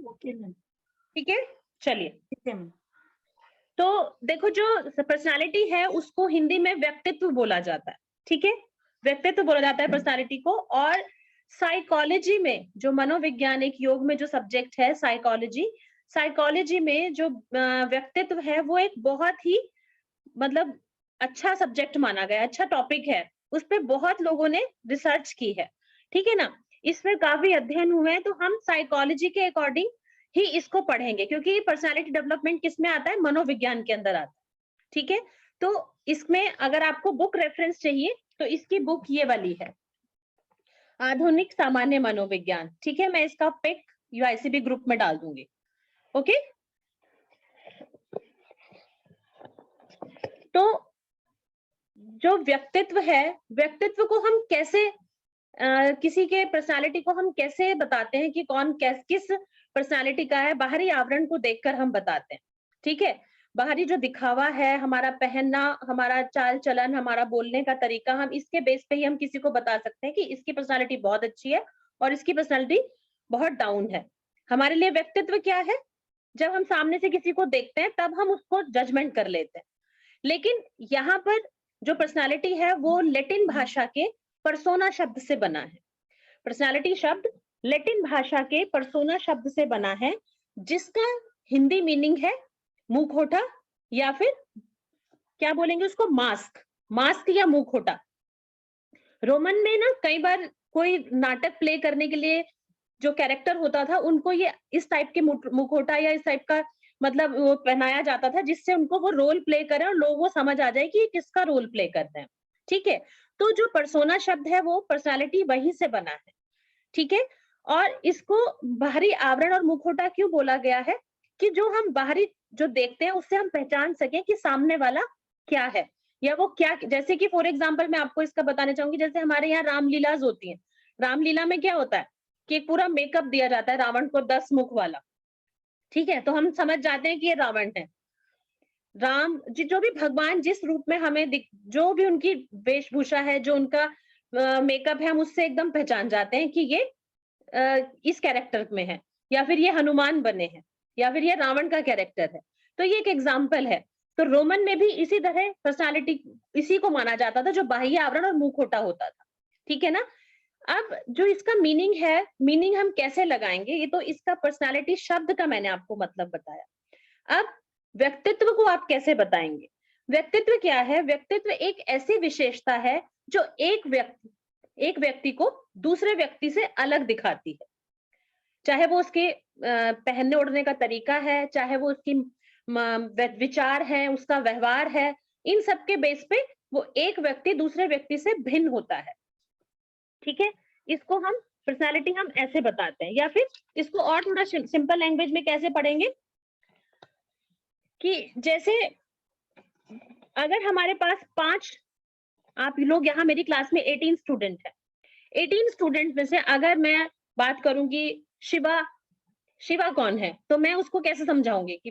Okay ma'am, ठीक है, चलिए। ठीक है मैम। तो देखो, जो पर्सनालिटी है उसको हिंदी में व्यक्तित्व बोला जाता है, ठीक है, व्यक्तित्व बोला जाता है पर्सनालिटी को। और साइकोलॉजी में, जो मनोवैज्ञानिक योग में जो सब्जेक्ट है साइकोलॉजी, साइकोलॉजी में जो व्यक्तित्व है वो एक बहुत ही मतलब अच्छा सब्जेक्ट माना गया, अच्छा टॉपिक है, उस पे बहुत लोगों ने रिसर्च की है, ठीक है ना। इसमें काफी अध्ययन हुए हैं, तो हम साइकोलॉजी के अकॉर्डिंग ही इसको पढ़ेंगे, क्योंकि पर्सनालिटी डेवलपमेंट किसमें आता है, मनोविज्ञान के अंदर आता है, ठीक है। तो इसमें अगर आपको बुक रेफरेंस चाहिए तो इसकी बुक ये वाली है, आधुनिक सामान्य मनोविज्ञान, ठीक है। मैं इसका पिक यूआईसीबी ग्रुप में डाल दूंगी, ओके। तो जो व्यक्तित्व है, व्यक्तित्व को हम कैसे किसी के पर्सनालिटी को हम कैसे बताते हैं कि कौन किस पर्सनालिटी का है, बाहरी आवरण को देखकर हम बताते हैं, ठीक है। बाहरी जो दिखावा है, हमारा पहनना, हमारा चाल चलन, हमारा बोलने का तरीका, हम इसके बेस पे ही हम किसी को बता सकते हैं कि इसकी पर्सनालिटी बहुत अच्छी है और इसकी पर्सनालिटी बहुत डाउन है। हमारे लिए व्यक्तित्व क्या है, जब हम सामने से किसी को देखते हैं तब हम उसको जजमेंट कर लेते हैं। लेकिन यहाँ पर जो पर्सनालिटी है वो लैटिन भाषा के पर्सोना शब्द से बना है। पर्सनालिटी शब्द लैटिन भाषा के पर्सोना शब्द से बना है, जिसका हिंदी मीनिंग है मुंहखोटा, या फिर क्या बोलेंगे उसको, मास्क, मास्क या मुंहखोटा। रोमन में ना कई बार कोई नाटक प्ले करने के लिए जो कैरेक्टर होता था, उनको ये इस टाइप के मुखौटा या इस टाइप का मतलब वो पहनाया जाता था, जिससे उनको वो रोल प्ले करें और लोगों को समझ आ जाए कि ये किसका रोल प्ले करते हैं, ठीक है। तो जो पर्सोना शब्द है वो पर्सनालिटी वहीं से बना है, ठीक है। और इसको बाहरी आवरण और मुखौटा क्यों बोला गया है, कि जो हम बाहरी जो देखते हैं उससे हम पहचान सकें कि सामने वाला क्या है, या वो क्या, जैसे कि फॉर एग्जाम्पल मैं आपको इसका बताना चाहूंगी, जैसे हमारे यहाँ रामलीलाज होती है। रामलीला में क्या होता है कि एक पूरा मेकअप दिया जाता है रावण को 10 मुख वाला, ठीक है, तो हम समझ जाते हैं कि ये रावण है। राम जी जो भी भगवान जिस रूप में हमें जो भी उनकी वेशभूषा है, जो उनका मेकअप है, हम उससे एकदम पहचान जाते हैं कि ये इस कैरेक्टर में है, या फिर ये हनुमान बने हैं, या फिर ये रावण का कैरेक्टर है। तो ये एक एग्जाम्पल है। तो रोमन में भी इसी तरह पर्सनालिटी इसी को माना जाता था, जो बाह्य आवरण और मुंहखोटा होता था, ठीक है ना। अब जो इसका मीनिंग है, मीनिंग हम कैसे लगाएंगे, ये तो इसका पर्सनालिटी शब्द का मैंने आपको मतलब बताया। अब व्यक्तित्व को आप कैसे बताएंगे। व्यक्तित्व क्या है, व्यक्तित्व एक ऐसी विशेषता है जो एक व्यक्ति को दूसरे व्यक्ति से अलग दिखाती है, चाहे वो उसके पहनने ओढ़ने का तरीका है, चाहे वो उसकी विचार है, उसका व्यवहार है, इन सब के बेस पे वो एक व्यक्ति दूसरे व्यक्ति से भिन्न होता है, ठीक है। इसको हम पर्सनालिटी हम ऐसे बताते हैं, या फिर इसको और थोड़ा सिंपल लैंग्वेज में कैसे पढ़ेंगे, कि जैसे अगर हमारे पास 5, आप लोग यहाँ मेरी क्लास में 18 स्टूडेंट है, 18 स्टूडेंट में से अगर मैं बात करूंगी शिवा, शिवा कौन है, तो मैं उसको कैसे समझाऊंगी कि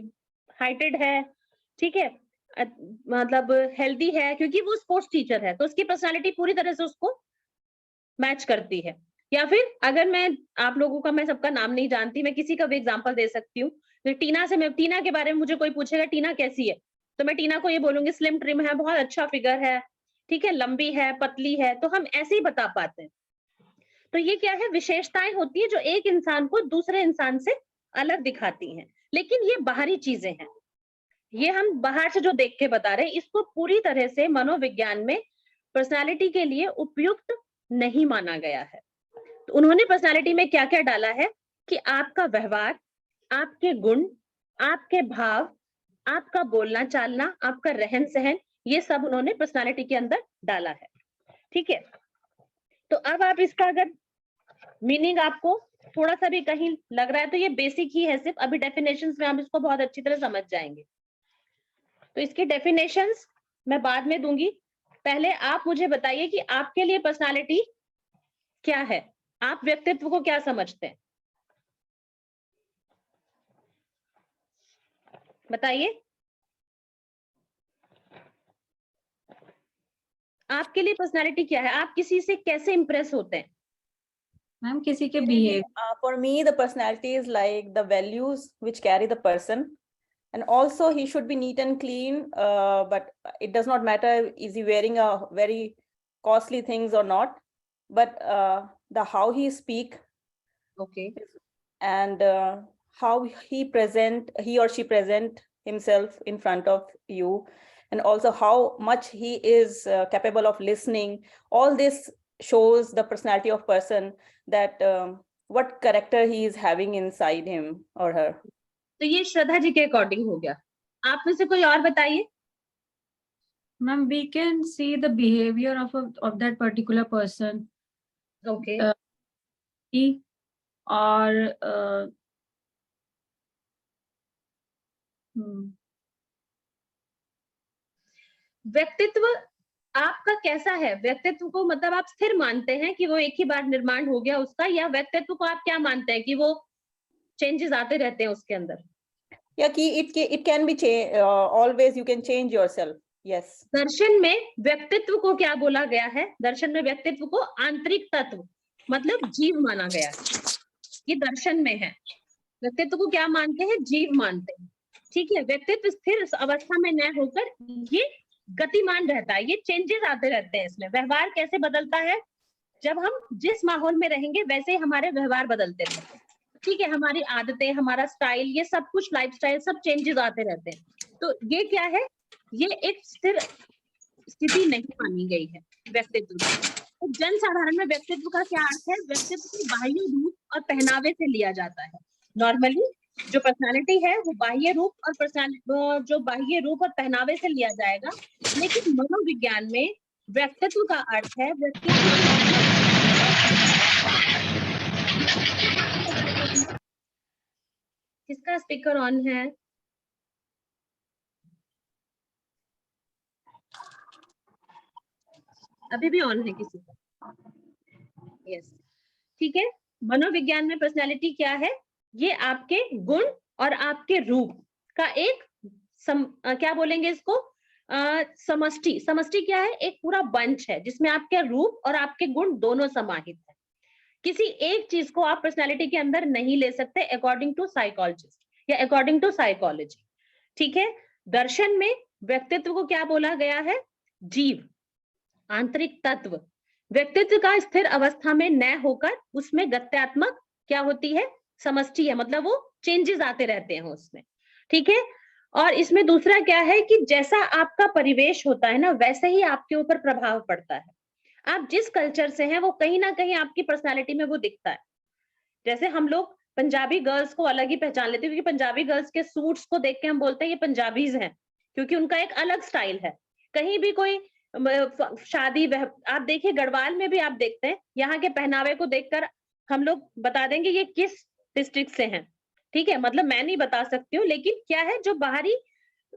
हाइटेड है, ठीक है, मतलब हेल्दी है, क्योंकि वो स्पोर्ट्स टीचर है, तो उसकी पर्सनालिटी पूरी तरह से उसको मैच करती है। या फिर अगर मैं आप लोगों का, मैं सबका नाम नहीं जानती, मैं किसी का भी एग्जांपल दे सकती हूँ। टीना से, मैं टीना के बारे में मुझे कोई पूछेगा टीना कैसी है, तो मैं टीना को ये बोलूंगी स्लिम ट्रिम है, बहुत अच्छा फिगर है, ठीक है, लंबी है, पतली है, तो हम ऐसे ही बता पाते हैं। तो ये क्या है, विशेषताएं होती है जो एक इंसान को दूसरे इंसान से अलग दिखाती हैं, लेकिन ये बाहरी चीजें हैं, ये हम बाहर से जो देख के बता रहे हैं, इसको पूरी तरह से मनोविज्ञान में पर्सनालिटी के लिए उपयुक्त नहीं माना गया है। तो उन्होंने पर्सनालिटी में क्या क्या डाला है, कि आपका व्यवहार, आपके गुण, आपके भाव, आपका बोलना चालना, आपका रहन सहन, ये सब उन्होंने पर्सनालिटी के अंदर डाला है, ठीक है। तो अब आप इसका अगर मीनिंग आपको थोड़ा सा भी कहीं लग रहा है तो ये बेसिक ही है सिर्फ, अभी डेफिनेशंस में हम इसको बहुत अच्छी तरह समझ जाएंगे। तो इसकी डेफिनेशंस मैं बाद में दूंगी, पहले आप मुझे बताइए कि आपके लिए पर्सनालिटी क्या है, आप व्यक्तित्व को क्या समझते हैं, बताइए। आपके लिए पर्सनालिटी क्या है, आप किसी से कैसे इंप्रेस होते हैं। मैम किसी के behave For me, the personality is like the values which carry the person. And also he should be neat and clean, but it does not matter is he wearing a very costly things or not, but the how he speak, Okay. and how he or she present himself in front of you, and also how much he is capable of listening. All this shows the personality of person, that what character he is having inside him or her. तो ये श्रद्धा जी के according हो गया। आप में से कोई और बताइए। Ma'am we can see the behaviour of that particular person. Okay. और व्यक्तित्व आपका कैसा है? व्यक्तित्व को मतलब आप स्थिर मानते हैं कि वो एक ही बार निर्माण हो गया उसका, या व्यक्तित्व को आप क्या मानते हैं कि वो चेंजेस आते रहते हैं उसके अंदर? या कि it can be always you can change yourself. Yes. दर्शन में व्यक्तित्व को क्या बोला गया है? दर्शन में व्यक्तित्व को आंतरिक तत्व मतलब जीव माना गया है। ये दर्शन में है। व्यक्तित्व को क्या मानते हैं? जीव मानते हैं। ठीक है। व्यक्तित्व स्थिर अवस्था में न होकर ये गतिमान रहता है, ये चेंजेस आते रहते हैं इसमें। व्यवहार कैसे बदलता है? जब हम जिस माहौल में रहेंगे वैसे ही हमारे व्यवहार बदलते रहते हैं। ठीक है। हमारी आदतें, हमारा स्टाइल, ये सब कुछ लाइफस्टाइल सब चेंजेस आते रहते हैं। तो ये क्या है? ये एक स्थिर स्थिति नहीं मानी गई है व्यक्तित्व की। तो जनसाधारण में व्यक्तित्व का क्या अर्थ है? व्यक्तित्व को बाह्य रूप और पहनावे से लिया जाता है। नॉर्मली जो पर्सनालिटी है वो बाह्य रूप और जो बाह्य रूप और पहनावे से लिया जाएगा, लेकिन मनोविज्ञान में व्यक्तित्व का अर्थ है किसका स्पीकर ऑन है? अभी भी ऑन है किसी का? यस। ठीक है। मनोविज्ञान में पर्सनालिटी क्या है? ये आपके गुण और आपके रूप का एक क्या बोलेंगे इसको? समष्टि। समष्टि क्या है? एक पूरा बंच है जिसमें आपके रूप और आपके गुण दोनों समाहित है। किसी एक चीज को आप पर्सनालिटी के अंदर नहीं ले सकते अकॉर्डिंग टू साइकोलॉजिस्ट या अकॉर्डिंग टू साइकोलॉजी। ठीक है। दर्शन में व्यक्तित्व को क्या बोला गया है? जीव, आंतरिक तत्व। व्यक्तित्व का स्थिर अवस्था में न होकर उसमें गत्यात्मक क्या होती है? समष्टि है, मतलब वो चेंजेस आते रहते हैं उसमें। ठीक है। और इसमें दूसरा क्या है कि जैसा आपका परिवेश होता है ना, वैसे ही आपके ऊपर प्रभाव पड़ता है। आप जिस कल्चर से हैं वो कहीं ना कहीं आपकी पर्सनालिटी में वो दिखता है। जैसे हम लोग पंजाबी गर्ल्स को अलग ही पहचान लेते हैं, क्योंकि पंजाबी गर्ल्स के सूट्स को देख के हम बोलते हैं ये पंजाबीज हैं, क्योंकि उनका एक अलग स्टाइल है। कहीं भी कोई शादी आप देखिए, गढ़वाल में भी आप देखते हैं, यहाँ के पहनावे को देखकर हम लोग बता देंगे ये किस डिस्ट्रिक्ट से हैं। ठीक है। मतलब मैं नहीं बता सकती हूँ, लेकिन क्या है, जो बाहरी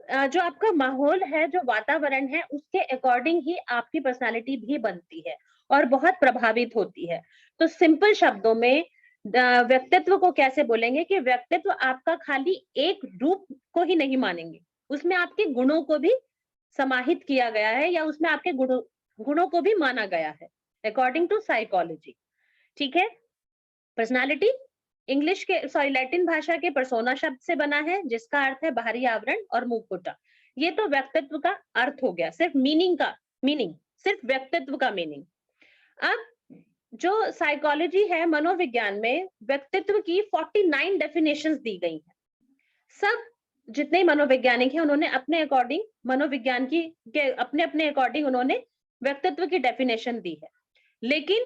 जो आपका माहौल है, जो वातावरण है, उसके अकॉर्डिंग ही आपकी पर्सनालिटी भी बनती है और बहुत प्रभावित होती है। तो सिंपल शब्दों में व्यक्तित्व को कैसे बोलेंगे कि व्यक्तित्व आपका खाली एक रूप को ही नहीं मानेंगे, उसमें आपके गुणों को भी समाहित किया गया है, या उसमें आपके गुणों को भी माना गया है अकॉर्डिंग टू साइकोलॉजी। ठीक है। पर्सनालिटी इंग्लिश के लैटिन भाषा के पर्सोना शब्द से बना है, जिसका अर्थ है बाहरी आवरण और मुखौटा। ये तो व्यक्तित्व का अर्थ हो गया, सिर्फ मीनिंग सिर्फ व्यक्तित्व का मीनिंग। अब जो साइकोलॉजी है, मनोविज्ञान में व्यक्तित्व की 49 डेफिनेशंस दी गई हैं। सब जितने मनोवैज्ञानिक हैं उन्होंने अपने अकॉर्डिंग मनोविज्ञान की अपने अकॉर्डिंग उन्होंने व्यक्तित्व की डेफिनेशन दी है, लेकिन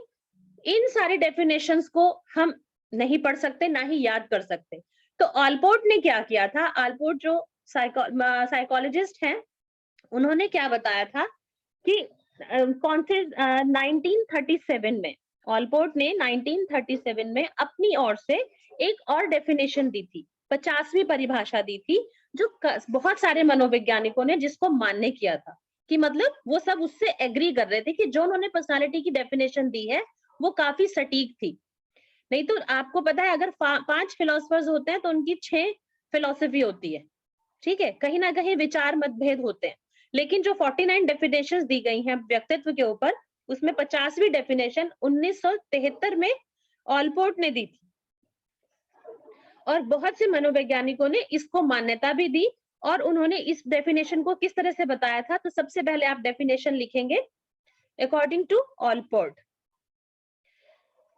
इन सारी डेफिनेशंस को हम नहीं पढ़ सकते, ना ही याद कर सकते। तो ऑलपोर्ट ने क्या किया था? ऑलपोर्ट जो साइकोलॉजिस्ट हैं, उन्होंने क्या बताया था कि कौन से 1937 में ऑलपोर्ट ने 1937 में अपनी ओर से एक और डेफिनेशन दी थी, 50वीं परिभाषा दी थी, जो बहुत सारे मनोवैज्ञानिकों ने जिसको मान्य किया था, कि मतलब वो सब उससे एग्री कर रहे थे कि जो उन्होंने पर्सनालिटी की डेफिनेशन दी है वो काफी सटीक थी। नहीं तो आपको पता है, अगर 5 फिलोसफर्स होते हैं तो उनकी 6 फिलोसफी होती है। ठीक है। कहीं ना कहीं विचार मतभेद होते हैं, लेकिन जो 49 डेफिनेशंस दी गई हैं व्यक्तित्व के ऊपर, उसमें 50वीं डेफिनेशन 1973 में ऑलपोर्ट ने दी थी, और बहुत से मनोवैज्ञानिकों ने इसको मान्यता भी दी, और उन्होंने इस डेफिनेशन को किस तरह से बताया था। तो सबसे पहले आप डेफिनेशन लिखेंगे अकॉर्डिंग टू ऑलपोर्ट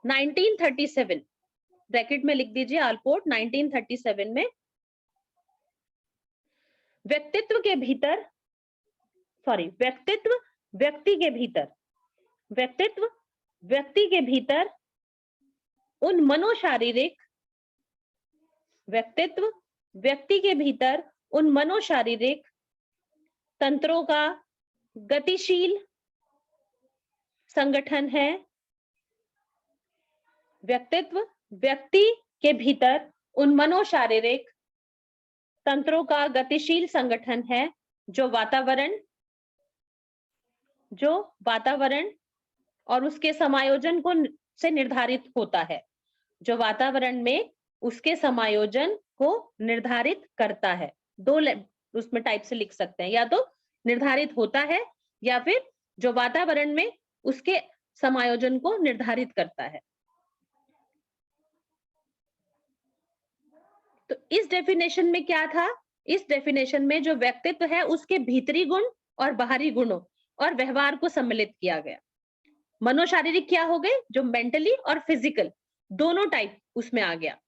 1937, ब्रैकेट में लिख दीजिए ऑलपोर्ट 1937 में, व्यक्तित्व के भीतर, सॉरी, व्यक्तित्व व्यक्ति के भीतर, व्यक्तित्व व्यक्ति के भीतर उन मनोशारीरिक, व्यक्तित्व व्यक्ति के भीतर उन मनोशारीरिक तंत्रों का गतिशील संगठन है। व्यक्तित्व व्यक्ति के भीतर उन मनोशारीरिक तंत्रों का गतिशील संगठन है जो वातावरण और उसके समायोजन को से निर्धारित होता है, जो वातावरण में उसके समायोजन को निर्धारित करता है। दो उसमें टाइप से लिख सकते हैं, या तो निर्धारित होता है या फिर जो वातावरण में उसके समायोजन को निर्धारित करता है। तो इस डेफिनेशन में क्या था? इस डेफिनेशन में जो व्यक्तित्व है उसके भीतरी गुण और बाहरी गुणों और व्यवहार को सम्मिलित किया गया। मनोशारीरिक क्या हो गए? जो मेंटली और फिजिकल दोनों टाइप उसमें आ गया,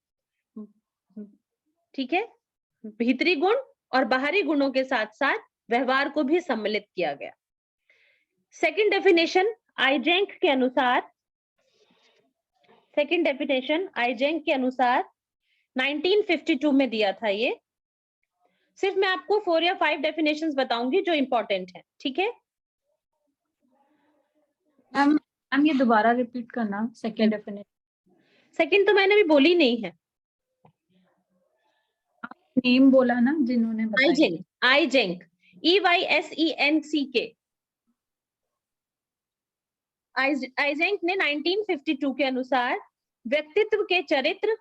ठीक है। भीतरी गुण और बाहरी गुणों के साथ साथ व्यवहार को भी सम्मिलित किया गया। सेकंड डेफिनेशन आइजेंक के अनुसार, सेकंड डेफिनेशन आइजेंक के अनुसार 1952 में दिया था ये। सिर्फ मैं आपको 4 या 5 डेफिनेशंस बताऊंगी जो इंपॉर्टेंट है, ठीक है। मैम ये दोबारा रिपीट करना, सेकंड डेफिनेशन। सेकंड तो मैंने भी बोली नहीं है, नेम बोला ना जिन्होंने बताया। Eysenck, Eysenck, EYSENCK। आइजेंक ने 1952 के अनुसार व्यक्तित्व के चरित्र,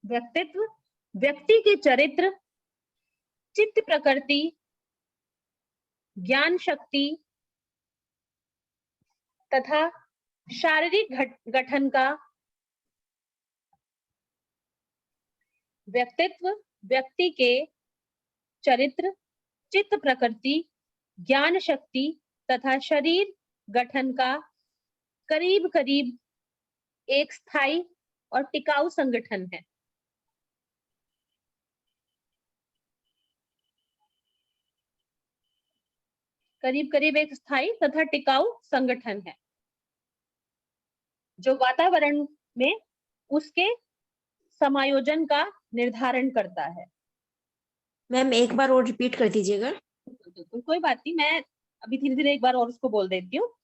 व्यक्तित्व व्यक्ति के चरित्र, चित्त प्रकृति, ज्ञान शक्ति तथा शारीरिक गठन का, व्यक्तित्व व्यक्ति के चरित्र, चित्त प्रकृति, ज्ञान शक्ति तथा शरीर गठन का करीब करीब एक स्थायी और टिकाऊ संगठन है। करीब करीब एक स्थायी तथा टिकाऊ संगठन है जो वातावरण में उसके समायोजन का निर्धारण करता है। मैम एक बार और रिपीट कर दीजिएगा। कोई बात नहीं, मैं अभी धीरे धीरे एक बार और उसको बोल देती हूँ।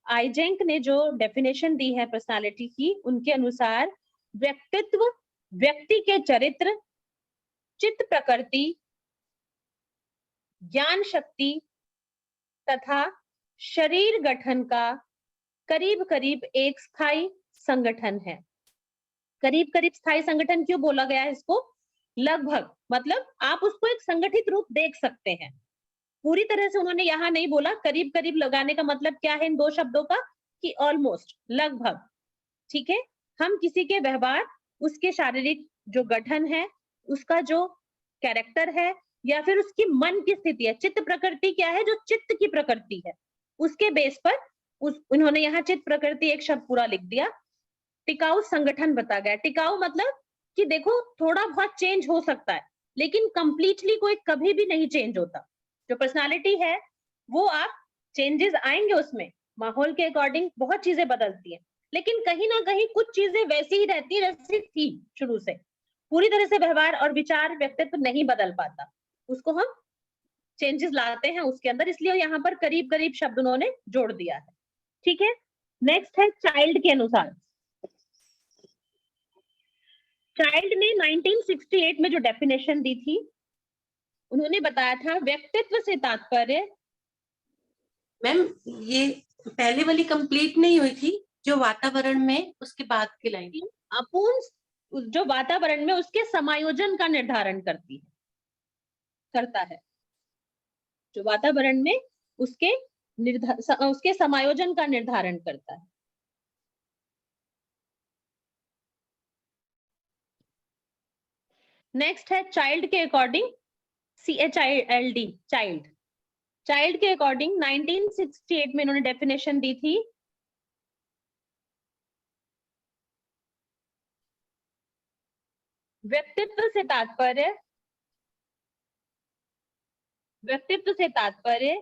आइजेंक ने जो डेफिनेशन दी है पर्सनालिटी की, उनके अनुसार व्यक्तित्व व्यक्ति के चरित्र, चित्त प्रकृति, ज्ञान शक्ति तथा शरीर गठन का करीब करीब एक स्थायी संगठन है। करीब करीब स्थायी संगठन क्यों बोला गया है इसको? लगभग, मतलब आप उसको एक संगठित रूप देख सकते हैं। पूरी तरह से उन्होंने यहाँ नहीं बोला। करीब करीब लगाने का मतलब क्या है इन दो शब्दों का? कि ऑलमोस्ट, लगभग, ठीक है। हम किसी के व्यवहार, उसके शारीरिक जो गठन है, उसका जो कैरेक्टर है, या फिर उसकी मन की स्थिति है, चित्त प्रकृति क्या है, जो चित्त की प्रकृति है, उसके बेस पर उन्होंने यहाँ चित्त प्रकृति एक शब्द पूरा लिख दिया। टिकाऊ संगठन बता गया। टिकाऊ मतलब कि देखो थोड़ा बहुत चेंज हो सकता है, लेकिन कंप्लीटली कोई कभी भी नहीं चेंज होता। जो पर्सनालिटी है वो आप चेंजेस आएंगे उसमें, माहौल के अकॉर्डिंग बहुत चीजें बदलती है, लेकिन कहीं ना कहीं कुछ चीजें वैसी ही रहती है जैसी थी शुरू से। पूरी तरह से व्यवहार और विचार, व्यक्तित्व नहीं बदल पाता, उसको हम चेंजेस लाते हैं उसके अंदर, इसलिए यहाँ पर करीब करीब शब्द उन्होंने जोड़ दिया है, ठीक है। नेक्स्ट है चाइल्ड के अनुसार। चाइल्ड ने 1968 में जो डेफिनेशन दी थी, उन्होंने बताया था व्यक्तित्व से तात्पर्य। मैम ये पहले वाली कंप्लीट नहीं हुई थी, जो वातावरण में, उसके बाद की लाइन। अपूर्ण जो वातावरण में उसके समायोजन का निर्धारण करता है, जो वातावरण में उसके समायोजन का निर्धारण करता है। नेक्स्ट है चाइल्ड के अकॉर्डिंग, CHILD, चाइल्ड। चाइल्ड के अकॉर्डिंग 1968 में इन्होंने डेफिनेशन दी थी। व्यक्तित्व से तात्पर्य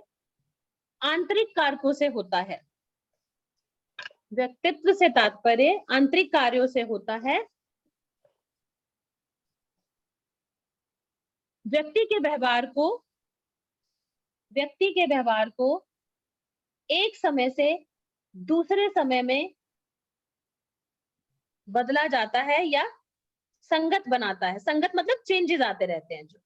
आंतरिक कारकों से होता है। व्यक्तित्व से तात्पर्य आंतरिक कार्यों से होता है। व्यक्ति के व्यवहार को एक समय से दूसरे समय में बदला जाता है या संगत बनाता है। संगत मतलब चेंजेस आते रहते हैं जो।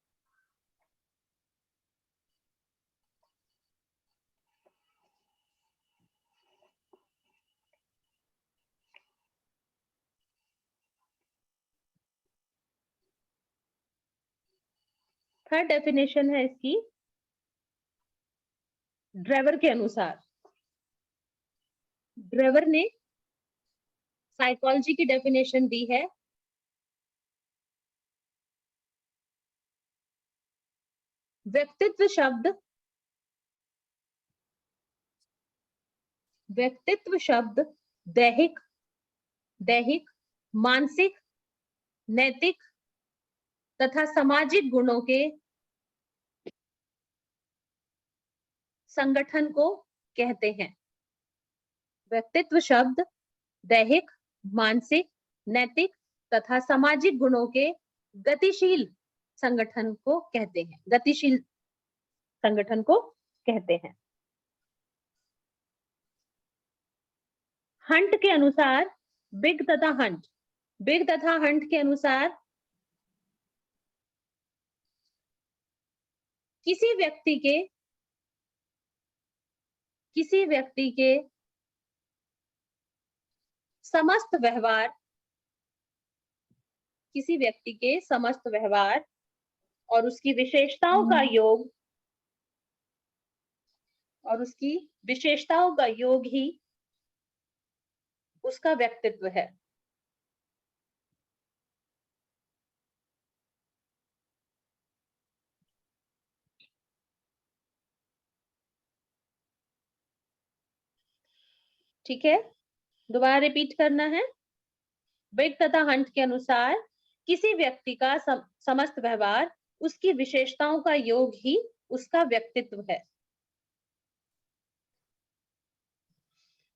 थर्ड डेफिनेशन है इसकी ड्रेवर के अनुसार। ड्रेवर ने साइकोलॉजी की डेफिनेशन दी है। व्यक्तित्व शब्द दैहिक, मानसिक, नैतिक तथा सामाजिक गुणों के संगठन को कहते हैं। व्यक्तित्व शब्द दैहिक, मानसिक, नैतिक तथा सामाजिक गुणों के गतिशील संगठन को कहते हैं। गतिशील संगठन को कहते हैं। हंट के अनुसार, बिग तथा हंट के अनुसार किसी व्यक्ति के समस्त व्यवहार और उसकी विशेषताओं का योग ही उसका व्यक्तित्व है। ठीक है, दोबारा रिपीट करना है। बिग तथा हंट के अनुसार किसी व्यक्ति का समस्त व्यवहार उसकी विशेषताओं का योग ही उसका व्यक्तित्व है।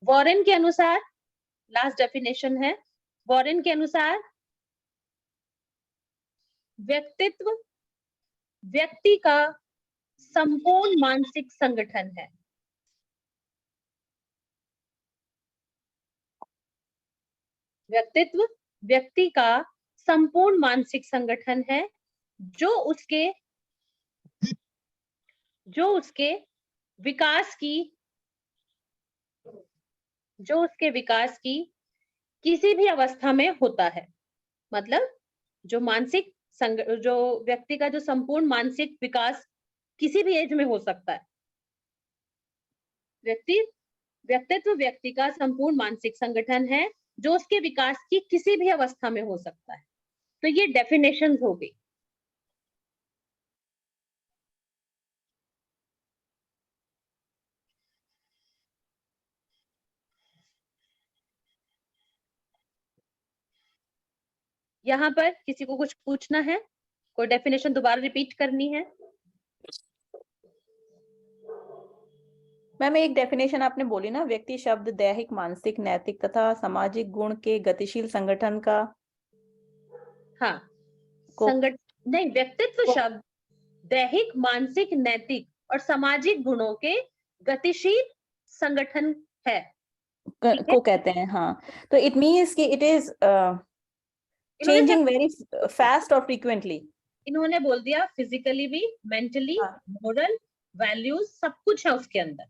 वॉरेन के अनुसार, लास्ट डेफिनेशन है, वॉरेन के अनुसार व्यक्तित्व व्यक्ति का संपूर्ण मानसिक संगठन है। व्यक्तित्व व्यक्ति का संपूर्ण मानसिक संगठन है जो उसके विकास की किसी भी अवस्था में होता है। मतलब जो व्यक्ति का जो संपूर्ण मानसिक विकास किसी भी एज में हो सकता है। व्यक्तित्व व्यक्ति का संपूर्ण मानसिक संगठन है जो उसके विकास की किसी भी अवस्था में हो सकता है। तो ये डेफिनेशंस हो गई। यहाँ पर किसी को कुछ पूछना है, कोई डेफिनेशन दोबारा रिपीट करनी है? मैम एक डेफिनेशन आपने बोली ना, व्यक्ति शब्द दैहिक, मानसिक, नैतिक तथा सामाजिक गुण के गतिशील संगठन का। हाँ, नहीं, व्यक्तित्व शब्द दैहिक, मानसिक, नैतिक और सामाजिक गुणों के गतिशील संगठन है को कहते हैं। हाँ, तो इट मीन्स कि it is changing very fast और फ्रीक्वेंटली। इन्होंने बोल दिया फिजिकली भी, मेंटली, मोरल वैल्यूज सब कुछ है उसके अंदर।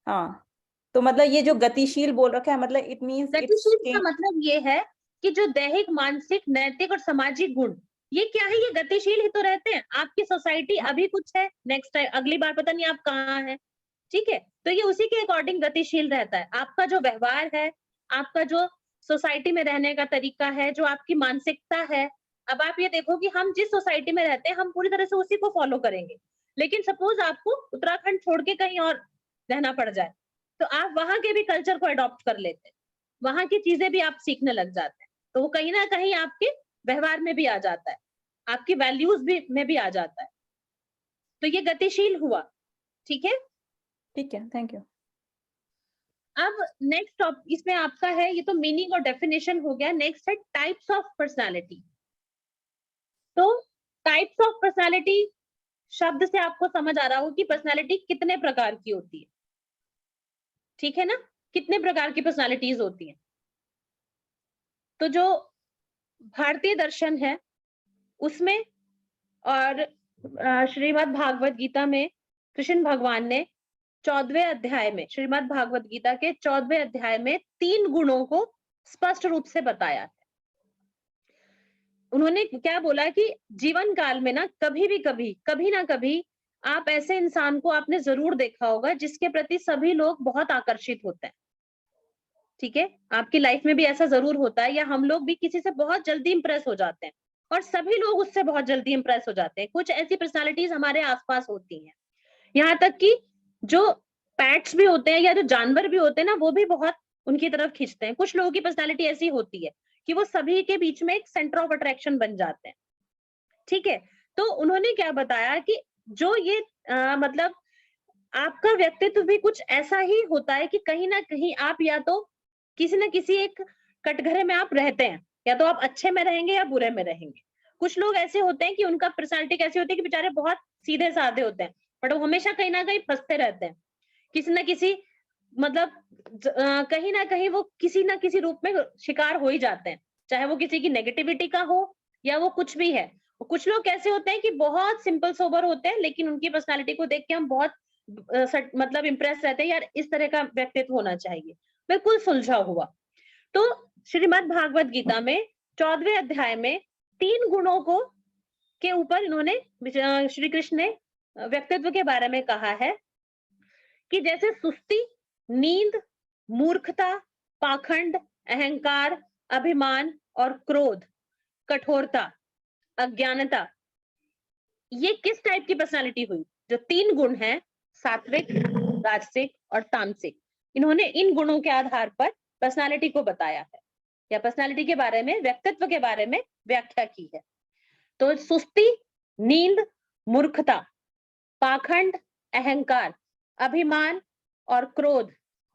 हाँ, तो मतलब ये जो गतिशील बोल रखा है, मतलब इट मीन्स गतिशील का मतलब ये है कि जो दैहिक, मानसिक, नैतिक और सामाजिक गुण ये क्या है, ये गतिशील ही तो रहते हैं। आपकी सोसाइटी अभी कुछ है, नेक्स्ट टाइम अगली बार पता नहीं आप कहाँ हैं। ठीक है, तो ये उसी के अकॉर्डिंग गतिशील रहता है। आपका जो व्यवहार है, आपका जो सोसाइटी में रहने का तरीका है, जो आपकी मानसिकता है, अब आप ये देखो कि हम जिस सोसाइटी में रहते हैं हम पूरी तरह से उसी को फॉलो करेंगे, लेकिन सपोज आपको उत्तराखंड छोड़ के कहीं और रहना पड़ जाए तो आप वहां के भी कल्चर को अडॉप्ट कर लेते हैं, वहां की चीजें भी आप सीखने लग जाते हैं, तो वो कहीं ना कहीं आपके व्यवहार में भी आ जाता है, आपकी वैल्यूज भी में भी आ जाता है। तो ये गतिशील हुआ, ठीक है। ठीक है, थैंक यू। अब नेक्स्ट इसमें आपका है, ये तो मीनिंग और डेफिनेशन हो गया। नेक्स्ट है टाइप्स ऑफ पर्सनालिटी। तो टाइप्स ऑफ पर्सनालिटी शब्द से आपको समझ आ रहा हो कि पर्सनालिटी कितने प्रकार की होती है, ठीक है ना, कितने प्रकार की पर्सनालिटीज होती हैं। तो जो भारतीय दर्शन है उसमें और श्रीमद् भागवत गीता में कृष्ण भगवान ने 14वें अध्याय में, श्रीमद् भागवत गीता के 14वें अध्याय में 3 गुणों को स्पष्ट रूप से बताया है। उन्होंने क्या बोला कि जीवन काल में ना कभी ना कभी आप ऐसे इंसान को आपने जरूर देखा होगा जिसके प्रति सभी लोग बहुत आकर्षित होते हैं, ठीक है। आपकी लाइफ में भी ऐसा जरूर होता है, या हम लोग भी किसी से बहुत जल्दी इंप्रेस हो जाते हैं और सभी लोग उससे बहुत जल्दी इंप्रेस हो जाते हैं। कुछ ऐसी पर्सनालिटीज हमारे आसपास होती हैं, यहाँ तक कि जो पैट्स भी होते हैं या जो जानवर भी होते हैं ना, वो भी बहुत उनकी तरफ खींचते हैं। कुछ लोगों की पर्सनालिटी ऐसी होती है कि वो सभी के बीच में एक सेंटर ऑफ अट्रैक्शन बन जाते हैं, ठीक है। तो उन्होंने क्या बताया कि जो ये मतलब आपका व्यक्तित्व भी कुछ ऐसा ही होता है कि कहीं ना कहीं आप या तो किसी ना किसी एक कटघरे में आप रहते हैं, या तो आप अच्छे में रहेंगे या बुरे में रहेंगे। कुछ लोग ऐसे होते हैं कि उनका पर्सनालिटी कैसी होती है कि बेचारे बहुत सीधे साधे होते हैं, बट वो हमेशा कहीं ना कहीं फंसते रहते हैं, किसी ना किसी मतलब कहीं ना कहीं वो किसी ना किसी रूप में शिकार हो ही जाते हैं, चाहे वो किसी की नेगेटिविटी का हो या वो कुछ भी है। कुछ लोग कैसे होते हैं कि बहुत सिंपल सोबर होते हैं, लेकिन उनकी पर्सनालिटी को देख के हम बहुत मतलब इम्प्रेस रहते हैं, यार इस तरह का व्यक्तित्व होना चाहिए, बिल्कुल सुलझा हुआ। तो श्रीमद् भागवत गीता में 14वें अध्याय में 3 गुणों को के ऊपर इन्होंने श्री कृष्ण ने व्यक्तित्व के बारे में कहा है कि जैसे सुस्ती, नींद, मूर्खता, पाखंड, अहंकार, अभिमान और क्रोध, कठोरता, अज्ञानता, ये किस टाइप की पर्सनालिटी हुई? जो 3 गुण हैं, सात्विक, राजसिक और तामसिक, इन्होंने इन गुणों के आधार पर पर्सनालिटी को बताया है, या पर्सनालिटी के बारे में, व्यक्तित्व के बारे में व्याख्या की है। तो सुस्ती, नींद, मूर्खता, पाखंड, अहंकार, अभिमान और क्रोध,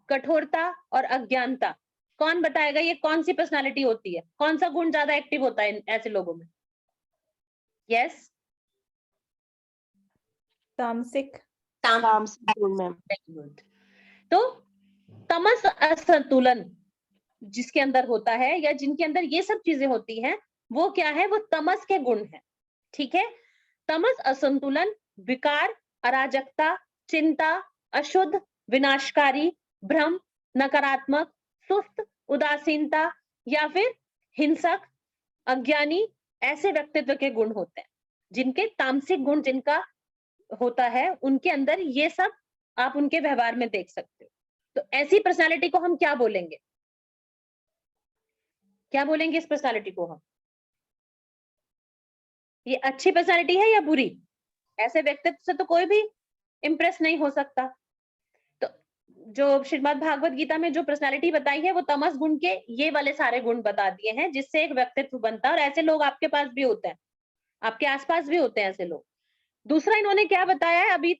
कठोरता और अज्ञानता, कौन बताएगा ये कौन सी पर्सनालिटी होती है? कौन सा गुण ज्यादा एक्टिव होता है ऐसे लोगों में? यस, तामसिक। तामसिक गुण मैम। Very good. तो तमस असंतुलन जिसके अंदर होता है, या जिनके अंदर ये सब चीजें होती हैं, वो क्या है? वो तमस के गुण है, ठीक है। तमस असंतुलन, विकार, अराजकता, चिंता, अशुद्ध, विनाशकारी, भ्रम, नकारात्मक, सुस्त, उदासीनता या फिर हिंसक, अज्ञानी, ऐसे व्यक्तित्व के गुण होते हैं। जिनके तामसिक गुण जिनका होता है, उनके अंदर ये सब आप उनके व्यवहार में देख सकते हो। तो ऐसी पर्सनालिटी को हम क्या बोलेंगे? क्या बोलेंगे इस पर्सनालिटी को हम? ये अच्छी पर्सनालिटी है या बुरी? ऐसे व्यक्तित्व से तो कोई भी इंप्रेस नहीं हो सकता। तो जो श्रीमद् भागवत गीता में जो पर्सनालिटी बताई है, वो तमस गुण के ये वाले सारे गुण बता दिए हैं, जिससे एक व्यक्तित्व बनता है। और ऐसे लोग आपके पास भी होते हैं, आपके आसपास भी होते हैं ऐसे लोग। दूसरा इन्होंने क्या बताया है, अभी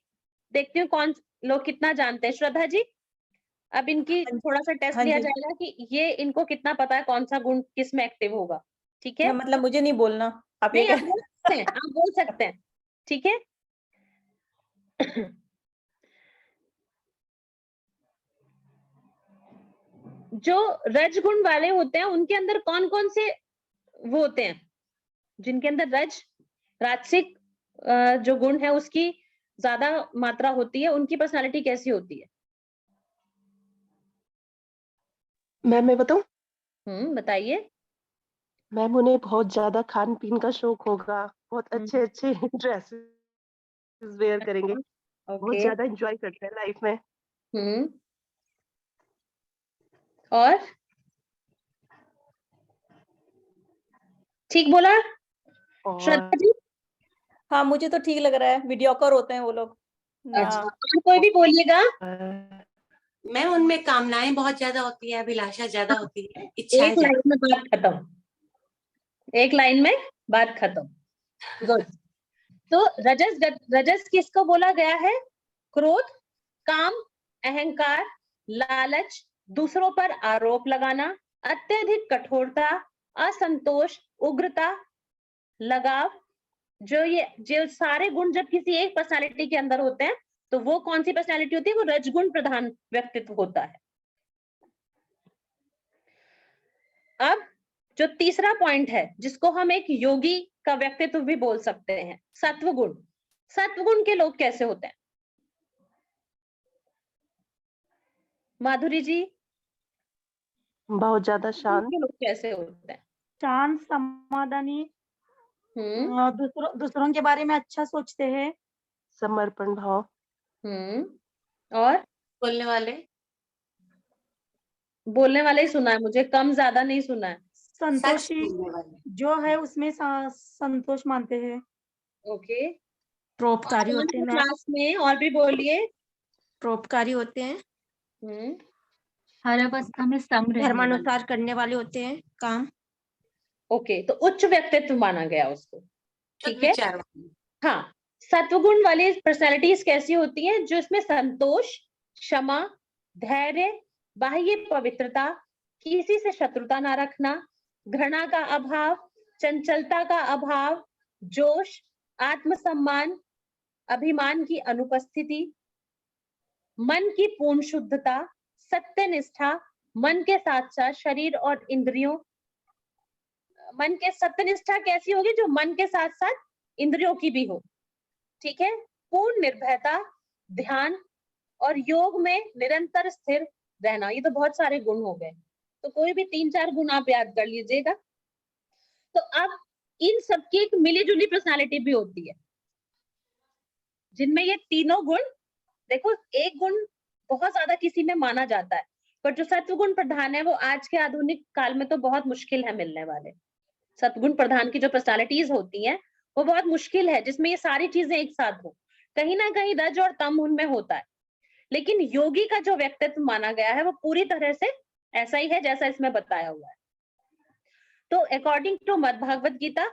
देखती हूँ कौन लोग कितना जानते हैं। श्रद्धा जी, अब इनकी थोड़ा सा टेस्ट हाँ लिया जी। जाएगा कि ये इनको कितना पता है कौन सा गुण किस में एक्टिव होगा, ठीक है। मतलब मुझे नहीं बोलना, आप ये नहीं, आप बोल सकते हैं, आप बोल सकते हैं, ठीक है। जो रजगुण वाले होते हैं उनके अंदर कौन कौन से वो होते हैं? जिनके अंदर राजसिक जो गुण है उसकी ज्यादा मात्रा होती है, उनकी पर्सनालिटी कैसी होती है? मैम मैं बताऊं? बताइए। मैम उन्हें बहुत ज्यादा खान पीन का शौक होगा, बहुत अच्छे अच्छे ड्रेसेस वेयर करेंगे, बहुत ओके। ज्यादा एंजॉय करते हैं लाइफ में। और ठीक बोला? और श्रद्धा जी? हाँ, मुझे तो ठीक लग रहा है, मीडियोकर होते हैं वो लोग। अच्छा, हाँ, और कोई भी बोलिएगा। मैम उनमें कामनाएं बहुत ज्यादा होती है, अभिलाषा ज्यादा होती है, इच्छाएं एक ज्यादा। लाइन में बात खत्म, एक लाइन में बात खत्म। गुड। तो रजस किसको बोला गया है? क्रोध, काम, अहंकार, लालच, दूसरों पर आरोप लगाना, अत्यधिक कठोरता, असंतोष, उग्रता, लगाव। जो सारे गुण जब किसी एक पर्सनालिटी के अंदर होते हैं तो वो कौन सी पर्सनालिटी होती है? वो रजगुण प्रधान व्यक्तित्व होता है। अब जो तीसरा पॉइंट है जिसको हम एक योगी का व्यक्तित्व भी बोल सकते हैं, सत्वगुण। सत्वगुण के लोग कैसे होते हैं? माधुरी जी, बहुत ज्यादा शांत, के लोग कैसे होते हैं? शांत, समाधानी, दूसरों के बारे में अच्छा सोचते हैं। समर्पण भाव, और बोलने बोलने वाले ही सुना है मुझे, कम ज्यादा नहीं सुना है। सच संतोषी बोलने वाले। जो है उसमें संतोष मानते हैं। ओके। परोपकारी होते हैं मैम। क्लास में और भी बोलिए। परोपकारी होते हैं। हम्म हर अवस्था में सम रहने वाले। धर्मानुसार करने वाले होते हैं काम। ओके, तो उच्च व्यक्तित्व माना गया उसको। ठीक है। विचार वाले। हाँ, सत्वगुण वाली पर्सनालिटीज कैसी होती हैं? जो इसमें संतोष, क्षमा, धैर्य, बाह्य पवित्रता, किसी से शत्रुता ना रखना, घृणा का अभाव, चंचलता का अभाव, जोश, आत्मसम्मान, अभिमान की अनुपस्थिति, मन की पूर्ण शुद्धता, सत्यनिष्ठा, मन के साथ साथ शरीर और इंद्रियों। मन के सत्यनिष्ठा कैसी होगी? जो मन के साथ साथ इंद्रियों की भी हो। ठीक है। पूर्ण निर्भयता, ध्यान और योग में निरंतर स्थिर रहना। ये तो बहुत सारे गुण हो गए, तो कोई भी 3-4 गुण आप याद कर लीजिएगा। तो अब इन सबकी एक मिली जुली पर्सनालिटी भी होती है जिनमें ये तीनों गुण, देखो एक गुण बहुत ज्यादा किसी में माना जाता है, पर जो सत्वगुण प्रधान है वो आज के आधुनिक काल में तो बहुत मुश्किल है मिलने वाले। सत्वगुण प्रधान की जो पर्सनालिटीज होती हैं वो बहुत मुश्किल है जिसमें ये सारी चीजें एक साथ हो। कहीं ना कहीं रज और तम उनमें होता है, लेकिन योगी का जो व्यक्तित्व माना गया है वो पूरी तरह से ऐसा ही है जैसा इसमें बताया हुआ है। तो अकॉर्डिंग टू मद्भागवत गीता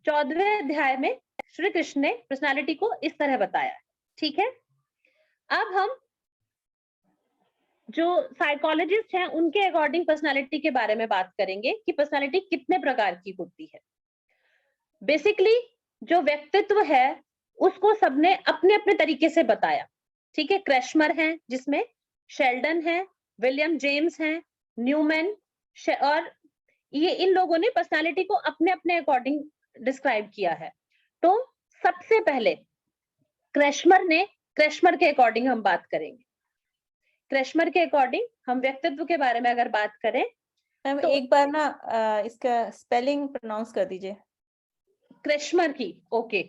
14वें अध्याय में श्री कृष्ण ने पर्सनालिटी को इस तरह बताया है। ठीक है। अब हम जो साइकोलॉजिस्ट हैं उनके अकॉर्डिंग पर्सनालिटी के बारे में बात करेंगे कि पर्सनालिटी कितने प्रकार की होती है। बेसिकली जो व्यक्तित्व है उसको सबने अपने अपने तरीके से बताया। ठीक है। क्रैशमर है, जिसमें शेल्डन है, विलियम जेम्स हैं, न्यूमैन, और ये इन लोगों ने पर्सनालिटी को अपने अपने अकॉर्डिंग डिस्क्राइब किया है। तो सबसे पहले क्रैशमर के अकॉर्डिंग हम बात करेंगे। क्रैशमर के अकॉर्डिंग हम व्यक्तित्व के बारे में अगर बात करें मैम तो एक बार ना इसका स्पेलिंग प्रोनाउंस कर दीजिए। क्रैशमर की। ओके,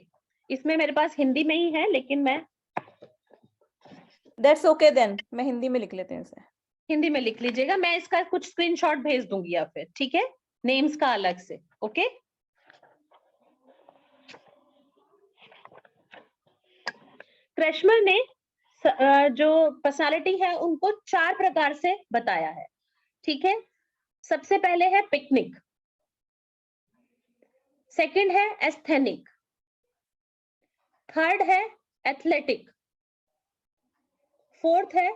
इसमें मेरे पास हिंदी में ही है, लेकिन मैं दैट्स ओके देन, मैं हिंदी में लिख लेते हैं इसे। हिंदी में लिख लीजिएगा, मैं इसका कुछ स्क्रीनशॉट भेज दूंगी या फिर। ठीक है, नेम्स का अलग से। ओके। क्रैशमर ने जो पर्सनालिटी है उनको 4 प्रकार से बताया है। ठीक है। सबसे पहले है पिकनिक, सेकंड है एस्थेनिक, थर्ड है एथलेटिक, फोर्थ है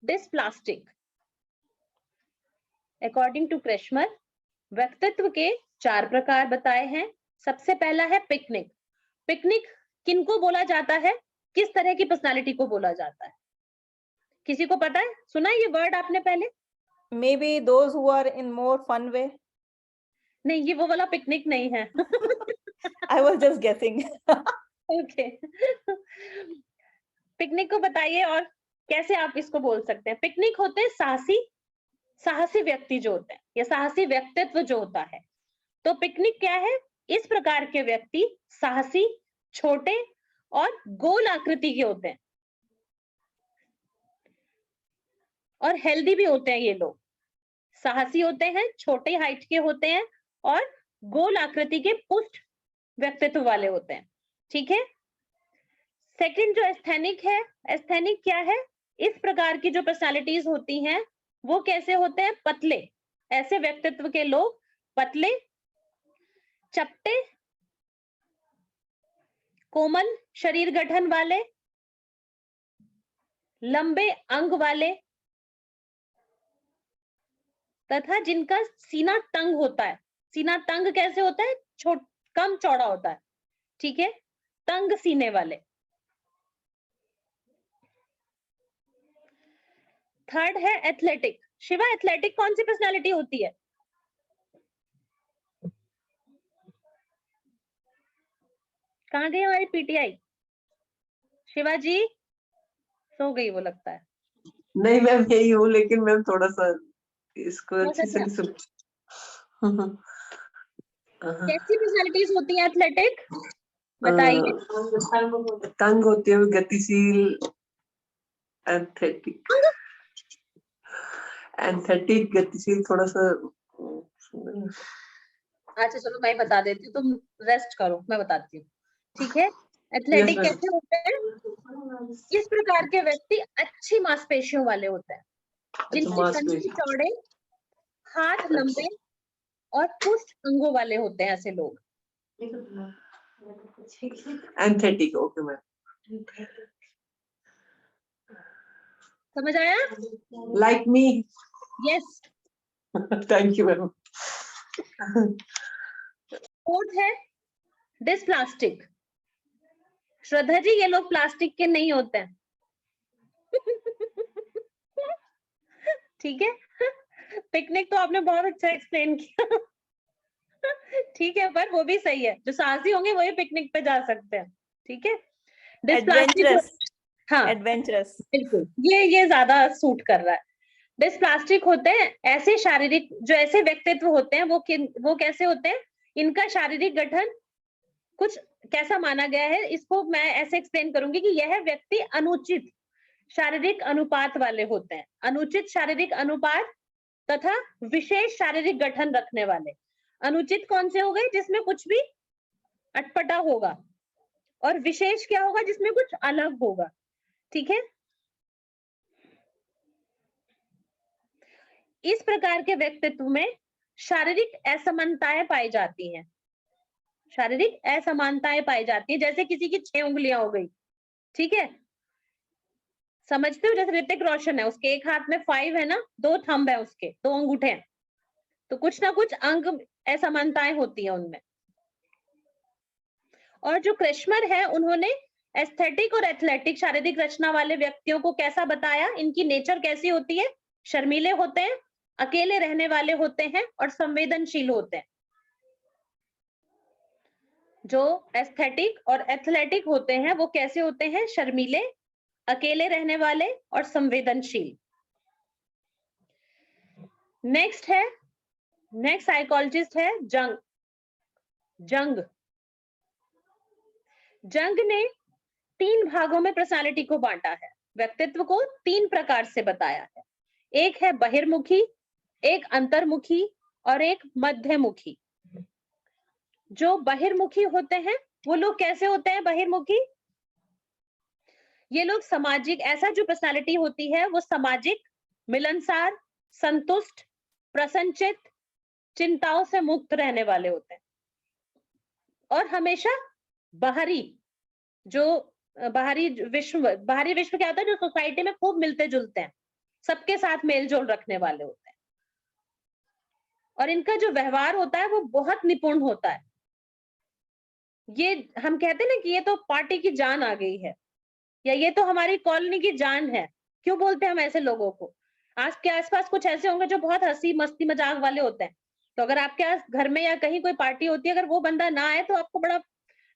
डिस्प्लास्टिक। अकॉर्डिंग टू क्रैशमर व्यक्तित्व के 4 प्रकार बताए हैं। सबसे पहला है पिकनिक। पिकनिक किनको बोला जाता है? किस तरह की पर्सनालिटी को बोला जाता है? किसी को पता है? सुना है ये वर्ड आपने पहले? Maybe those who are in more fun way. नहीं, ये वो वाला पिकनिक नहीं है। I was just guessing. Okay. Picnic को बताइए और कैसे आप इसको बोल सकते हैं। पिकनिक होते हैं साहसी व्यक्ति जो होते हैं, या साहसी व्यक्तित्व जो होता है। तो पिकनिक क्या है? इस प्रकार के व्यक्ति साहसी, छोटे और गोल आकृति के होते हैं, और हेल्दी भी होते हैं। ये लोग साहसी होते हैं, छोटे हाइट के होते हैं और गोल आकृति के पुष्ट व्यक्तित्व वाले होते हैं, ठीक है। सेकंड जो एस्थेनिक है, एस्थेनिक क्या है, इस प्रकार की जो पर्सनालिटीज होती हैं वो कैसे होते हैं, पतले, ऐसे व्यक्तित्व के लोग पतले, चपटे, कोमल शरीर गठन वाले, लंबे अंग वाले, तथा जिनका सीना तंग होता है। सीना तंग कैसे होता है, कम चौड़ा होता है, ठीक है, तंग सीने वाले। थर्ड है एथलेटिक। शिवा, एथलेटिक कौन सी पर्सनालिटी होती है? कहाँ गई हमारी पीटीआई? शिवा जी सो गई वो लगता है। नहीं मैम यही हूँ, लेकिन मैम थोड़ा सा इसको थोड़ा अच्छे सा से क्या? नहीं सुन। कैसी पर्सनालिटीज होती है एथलेटिक, बताइए। तंग होती है, गतिशील, एंथेटिक, एंथेटिक, गतिशील, थोड़ा सा। अच्छा चलो मैं बता देती हूँ, तुम रेस्ट करो, मैं बताती हूँ, ठीक है। Athletic ma'am. कैसे होते हैं, इस प्रकार के व्यक्ति अच्छी मांसपेशियों वाले होते हैं, जिनके कंधे चौड़े, हाथ लंबे और पुष्ट अंगों वाले होते हैं, ऐसे लोग। Aesthetic, okay ma'am. समझ आया? Like me. Yes. Thank you ma'am. Fourth है डिस्प्लास्टिक। श्रद्धा जी, ये लोग प्लास्टिक के नहीं होते हैं। ठीक है, पिकनिक तो आपने बहुत अच्छा एक्सप्लेन किया। ठीक है, पर वो भी सही है, जो साहसी होंगे वही पिकनिक पे जा सकते हैं, ठीक है। Adventurous. हाँ Adventurous. बिल्कुल, ये ज्यादा सूट कर रहा है। डिस्प्लास्टिक होते हैं ऐसे शारीरिक, जो ऐसे व्यक्तित्व होते हैं वो कैसे होते हैं, इनका शारीरिक गठन कुछ कैसा माना गया है, इसको मैं ऐसे एक्सप्लेन करूंगी कि यह व्यक्ति अनुचित शारीरिक अनुपात वाले होते हैं। अनुचित शारीरिक अनुपात तथा विशेष शारीरिक गठन रखने वाले। अनुचित कौन से हो गए, जिसमें कुछ भी अटपटा होगा, और विशेष क्या होगा, जिसमें कुछ अलग होगा, ठीक है। इस प्रकार के व्यक्तित्व में शारीरिक असमानताएं पाई जाती हैं। शारीरिक असमानताएं पाई जाती है, जैसे किसी की 6 उंगलियां हो गई, ठीक है, समझते हो, जैसे ऋतिक रोशन है, उसके एक हाथ में 5 है ना, 2 थंब है, उसके 2 अंगूठे हैं, तो कुछ ना कुछ अंग असमानताएं होती है उनमें। और जो क्रिश्मर है, उन्होंने एस्थेटिक और एथलेटिक शारीरिक रचना वाले व्यक्तियों को कैसा बताया, इनकी नेचर कैसी होती है, शर्मीले होते हैं, अकेले रहने वाले होते हैं और संवेदनशील होते हैं। जो एस्थेटिक और एथलेटिक होते हैं वो कैसे होते हैं, शर्मीले, अकेले रहने वाले और संवेदनशील। नेक्स्ट साइकोलॉजिस्ट है जंग। जंग ने 3 भागों में पर्सनालिटी को बांटा है, व्यक्तित्व को 3 प्रकार से बताया है। एक है बहिर्मुखी, एक अंतर्मुखी और एक मध्यमुखी। जो बहिर्मुखी होते हैं वो लोग कैसे होते हैं, बहिर्मुखी, ये लोग सामाजिक, ऐसा जो पर्सनालिटी होती है वो सामाजिक, मिलनसार, संतुष्ट, प्रसन्नचित, चिंताओं से मुक्त रहने वाले होते हैं, और हमेशा बाहरी, जो बाहरी विश्व क्या होता है, जो सोसाइटी में खूब मिलते जुलते हैं, सबके साथ मेलजोल रखने वाले होते हैं, और इनका जो व्यवहार होता है वो बहुत निपुण होता है। ये हम कहते हैं ना कि ये तो पार्टी की जान आ गई है, या ये तो हमारी कॉलोनी की जान है। क्यों बोलते हैं हम ऐसे लोगों को? आज के आसपास कुछ ऐसे होंगे जो बहुत हंसी मस्ती मजाक वाले होते हैं, तो अगर आपके घर में या कहीं कोई पार्टी होती है, अगर वो बंदा ना आए तो आपको बड़ा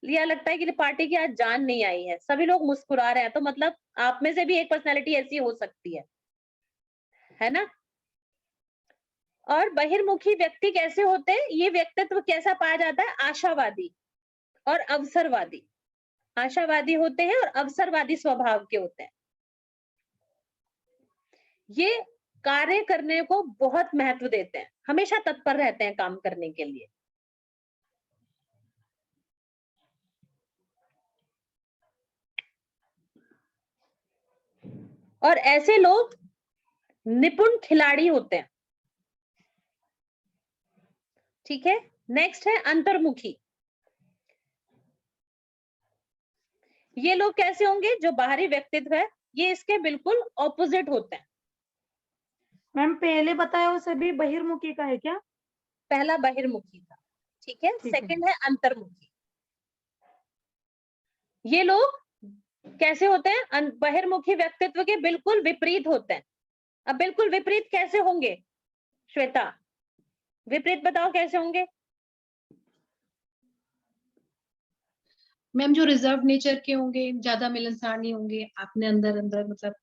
यह लगता है कि पार्टी की आज जान नहीं आई है, सभी लोग मुस्कुरा रहे हैं, तो मतलब आप में से भी एक पर्सनालिटी ऐसी हो सकती है ना। और बहिर्मुखी व्यक्ति कैसे होते हैं, ये व्यक्तित्व कैसा पाया जाता है, आशावादी और अवसरवादी। आशावादी होते हैं और अवसरवादी स्वभाव के होते हैं। ये कार्य करने को बहुत महत्व देते हैं, हमेशा तत्पर रहते हैं काम करने के लिए। और ऐसे लोग निपुण खिलाड़ी होते हैं। ठीक है, नेक्स्ट है अंतर्मुखी। ये लोग कैसे होंगे? जो बाहरी व्यक्तित्व है ये इसके बिल्कुल ऑपोजिट होते हैं। मैम पहले बताया वो सभी बहिर्मुखी का है क्या? पहला बहिर्मुखी था, ठीक है। ठीक है। सेकंड है अंतर्मुखी। ये लोग कैसे होते हैं? बहिर्मुखी व्यक्तित्व के बिल्कुल विपरीत होते हैं। अब बिल्कुल विपरीत कैसे होंगे श्वेता? विपरीत बताओ कैसे होंगे? मैम जो रिजर्व नेचर के होंगे, ज्यादा मिलनसार नहीं होंगे, अपने अंदर अंदर मतलब